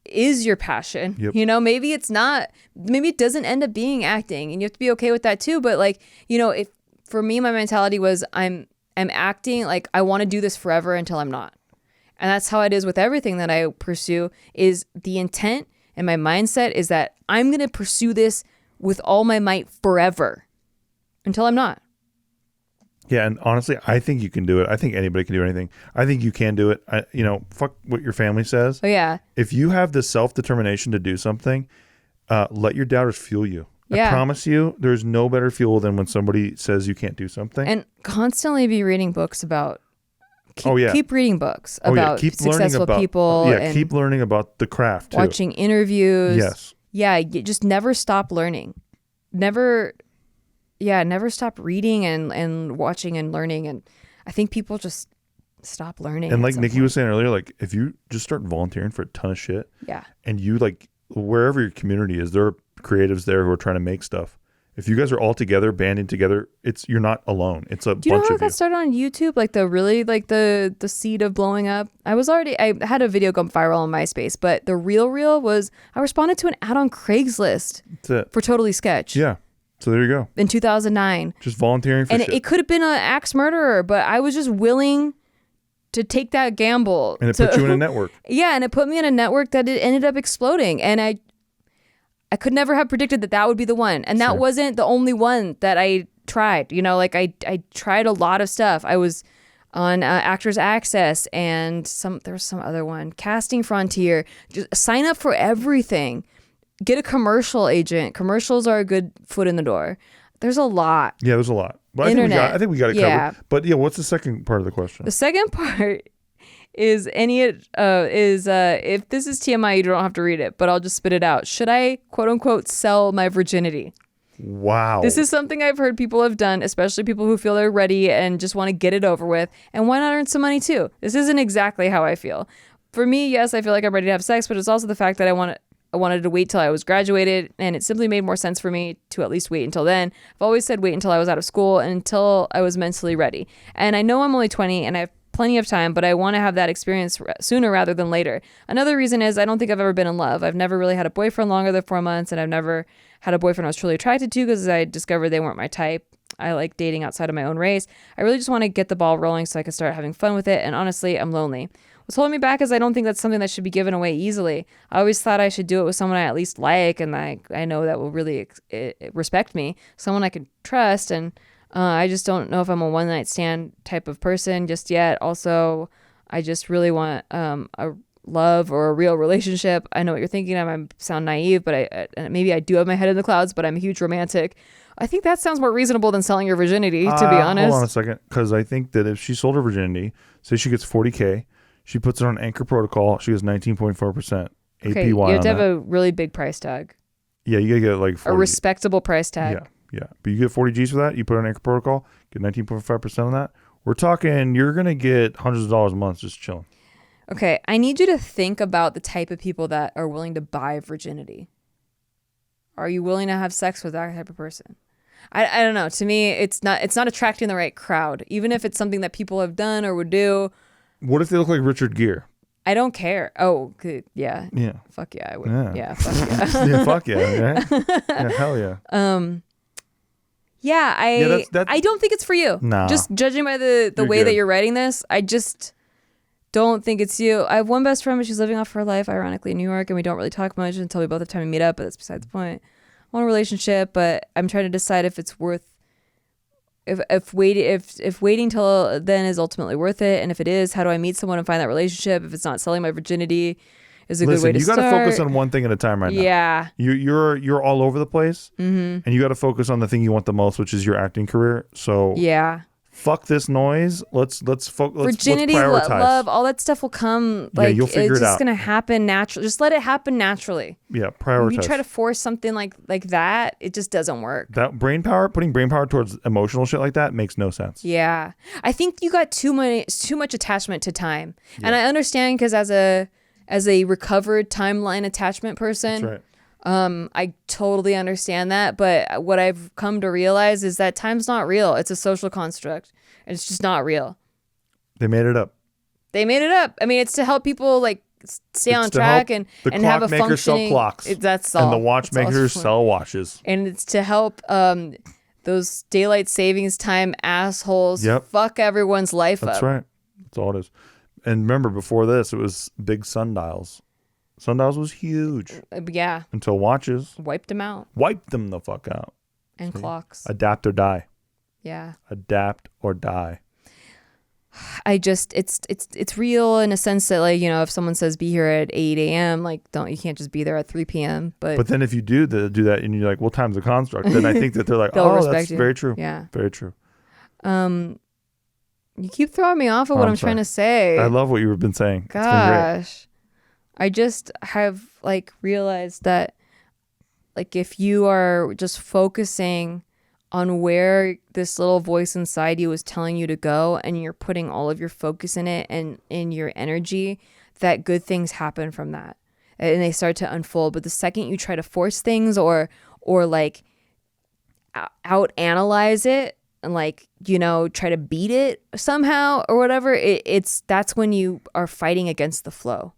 is your passion. Yep. You know, maybe it's not, maybe it doesn't end up being acting, and you have to be okay with that too. But like, you know, if for me, my mentality was I'm acting like I want to do this forever until I'm not. And that's how it is with everything that I pursue. Is the intent and my mindset is that I'm going to pursue this with all my might forever until I'm not. Yeah, and honestly, I think you can do it. I think anybody can do anything. I think you can do it. You know, fuck what your family says. Oh, yeah. If you have the self-determination to do something, let your doubters fuel you. Yeah. I promise you, there's no better fuel than when somebody says you can't do something. And constantly be reading books about... Keep Keep reading books about keep successful about, people. Yeah, keep learning about the craft, too. Watching interviews. Yes. Yeah, you just never stop learning. Never stop reading and watching and learning. And I think people just stop learning. And like Nikki was saying earlier, like if you just start volunteering for a ton of shit, and you like wherever your community is, there are creatives there who are trying to make stuff. If you guys are all together, banding together, you're not alone. It's a bunch of you. Do you know how I got started on YouTube? Like the seed of blowing up. I had a video go viral on MySpace, but the real was I responded to an ad on Craigslist for Totally Sketch. Yeah. So there you go. In 2009. Just volunteering for shit. And it could have been an axe murderer, but I was just willing to take that gamble. And it put you in a network. Yeah, and it put me in a network that it ended up exploding. And I could never have predicted that would be the one. And that wasn't the only one that I tried. You know, like I tried a lot of stuff. I was on Actors Access and there was some other one, Casting Frontier. Just sign up for everything. Get a commercial agent. Commercials are a good foot in the door. There's a lot. Yeah, there's a lot. But Internet. I think we got it covered. But yeah, what's the second part of the question? The second part is if this is TMI, you don't have to read it, but I'll just spit it out. Should I, quote unquote, sell my virginity? Wow. This is something I've heard people have done, especially people who feel they're ready and just want to get it over with. And why not earn some money too? This isn't exactly how I feel. For me, yes, I feel like I'm ready to have sex, but it's also the fact that I wanted to wait till I was graduated, and it simply made more sense for me to at least wait until then. I've always said wait until I was out of school and until I was mentally ready. And I know I'm only 20 and I have plenty of time, but I want to have that experience sooner rather than later. Another reason is I don't think I've ever been in love. I've never really had a boyfriend longer than 4 months, and I've never had a boyfriend I was truly attracted to because I discovered they weren't my type. I like dating outside of my own race. I really just want to get the ball rolling so I can start having fun with it, and honestly, I'm lonely. What's holding me back is I don't think that's something that should be given away easily. I always thought I should do it with someone I at least like and I know that will really respect me, someone I can trust, and I just don't know if I'm a one-night stand type of person just yet. Also, I just really want a love or a real relationship. I know what you're thinking. I sound naive, but maybe I do have my head in the clouds, but I'm a huge romantic. I think that sounds more reasonable than selling your virginity, to be honest. Hold on a second, because I think that if she sold her virginity, say she gets $40K, she puts it on Anchor Protocol, she gets 19.4% APY. Okay, you have to have a really big price tag. Yeah, you gotta get like 40. A respectable price tag. Yeah. But you get 40 G's for that, you put it on Anchor Protocol, get 19.5% on that. We're talking, you're gonna get hundreds of dollars a month just chilling. Okay, I need you to think about the type of people that are willing to buy virginity. Are you willing to have sex with that type of person? I don't know. To me, it's not attracting the right crowd, even if it's something that people have done or would do. What if they look like Richard Gere? I don't care. Oh, good. Yeah. Yeah. Fuck yeah, I would. Yeah, fuck yeah. Yeah, fuck yeah. Right? Yeah, hell yeah. Yeah, I don't think it's for you. Nah. Just judging by the way that you're writing this, I just don't think it's you. I have one best friend, but she's living off her life, ironically, in New York, and we don't really talk much until we both have time to meet up, but that's besides the point. I want a relationship, but I'm trying to decide if it's worth if waiting till then is ultimately worth it, and if it is, how do I meet someone and find that relationship? If it's not selling my virginity, is a good way to start. You got to focus on one thing at a time right now. Yeah. You're all over the place, and you got to focus on the thing you want the most, which is your acting career. So yeah, fuck this noise. Let's Virginity, prioritize. love, all that stuff will come. Like, you'll figure it out. It's just gonna happen naturally. Just let it happen naturally. Yeah, prioritize. When you try to force something like that, it just doesn't work. That putting brain power towards emotional shit like that makes no sense. Yeah, I think you got too much attachment to time, and I understand because as a recovered timeline attachment person, That's right. I totally understand that. But what I've come to realize is that time's not real. It's a social construct. It's just not real. They made it up. I mean, it's to help people like stay on track and have a functioning. Sell clocks. That's all. And the watchmakers sell watches. And it's to help those daylight savings time assholes fuck everyone's life up. That's right. That's all it is. And remember, before this, it was big sundials. Sundials was huge. Yeah. Until watches wiped them out. Wiped them the fuck out. And clocks. Adapt or die. Yeah. Adapt or die. It's real in a sense that, like, you know, if someone says be here at 8 a.m., like, you can't just be there at 3 p.m. But then if you do that and you're like, well, time's a construct, then I think that they're like, that's you. Very true. Yeah. Very true. You keep throwing me off of what I'm trying to say. I love what you've been saying. Gosh. I just have like realized that, like, if you are just focusing on where this little voice inside you is telling you to go, and you're putting all of your focus in it and in your energy, that good things happen from that and they start to unfold. But the second you try to force things or like out analyze it and, like, you know, try to beat it somehow or whatever, that's when you are fighting against the flow,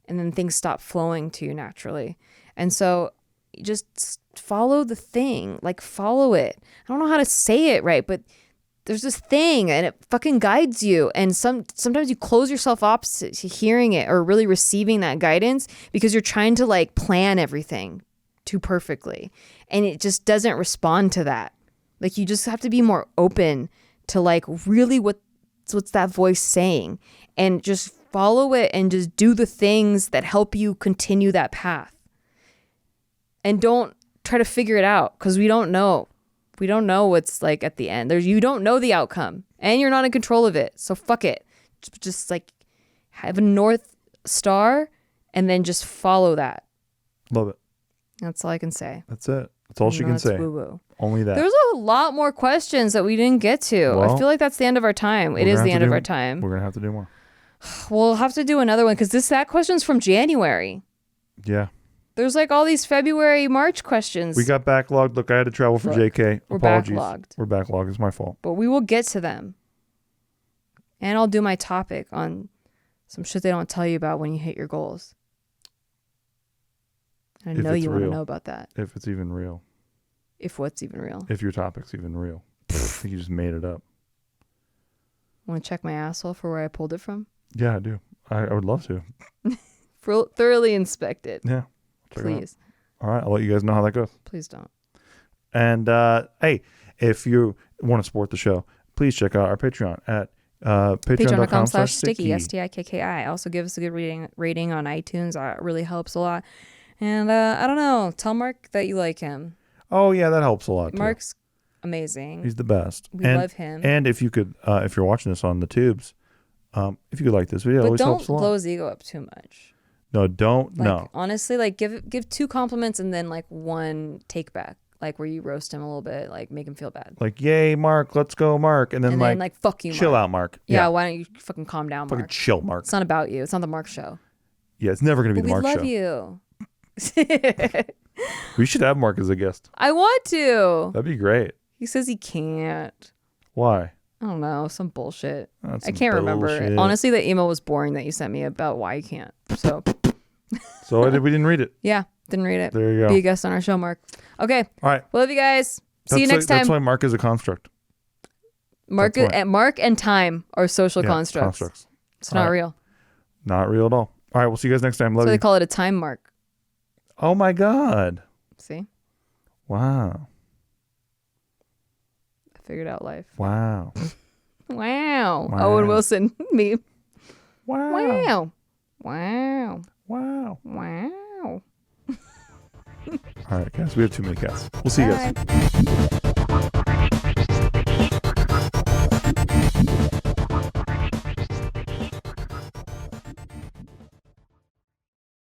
and then things stop flowing to you naturally. And so just follow the thing, like, follow it. I don't know how to say it right, but there's this thing and it fucking guides you. And sometimes you close yourself off to hearing it or really receiving that guidance because you're trying to, like, plan everything too perfectly, and it just doesn't respond to that. Like, you just have to be more open to, like, really what's that voice saying, and just follow it and just do the things that help you continue that path. And don't try to figure it out, because we don't know. We don't know what's, like, at the end. You don't know the outcome, and you're not in control of it. So fuck it. Just like, have a North Star and then just follow that. Love it. That's all I can say. That's it. That's all she can say. Woo-woo. Only that. There's a lot more questions that we didn't get to. Well, I feel like that's the end of our time. It is the end of our time. We're going to have to do more. We'll have to do another one, because that question's from January. Yeah. There's, like, all these February, March questions. We got backlogged. Look, I had to travel for JK. We're Apologies. backlogged. We're backlogged. It's my fault. But we will get to them. And I'll do my topic on some shit they don't tell you about when you hit your goals. I know you want to know about that. If it's even real. If what's even real. If your topic's even real. I think you just made it up. Want to check my asshole for where I pulled it from? Yeah, I do. I would love to. Thoroughly inspect it. Yeah. Please. All right. I'll let you guys know how that goes. Please don't. And, hey, if you want to support the show, please check out our Patreon at patreon.com/sticky, STIKKI. Also give us a good rating on iTunes. It really helps a lot. And I don't know. Tell Mark that you like him. Oh, yeah, that helps a lot, too. Mark's amazing. He's the best. We love him. And if you could, if you're watching this on the tubes, if you could like this video, it always helps a lot. But don't blow his ego up too much. No, don't. Like, no. Honestly, like, give 2 compliments and then, like, 1 take back. Like, where you roast him a little bit, like, make him feel bad. Like, yay, Mark, let's go, Mark. And then like, fuck you, chill Mark. out, Mark. Yeah, why don't you fucking calm down, Mark? Fucking chill, Mark. It's not about you. It's not the Mark show. Yeah, it's never going to be the Mark show. We love you. We should have Mark as a guest. I want to. That'd be great. He says he can't. Why? I don't know. Some bullshit. That's I can't remember. Honestly, the email was boring that you sent me about why you can't. So we didn't read it. Yeah, didn't read it. There you go. Be a guest on our show, Mark. Okay. All right. We love you guys. See you next time. That's why Mark is a construct. Mark and time are social constructs. It's not real. Not real at all. All right. We'll see you guys next time. Love you. So they call it a time mark. Oh my God. See? Wow. I figured out life. Wow. Wow. Owen Wilson meme. Wow. Wow. Wow. Wow. Wow. All right, guys. We have too many cats. We'll see you guys.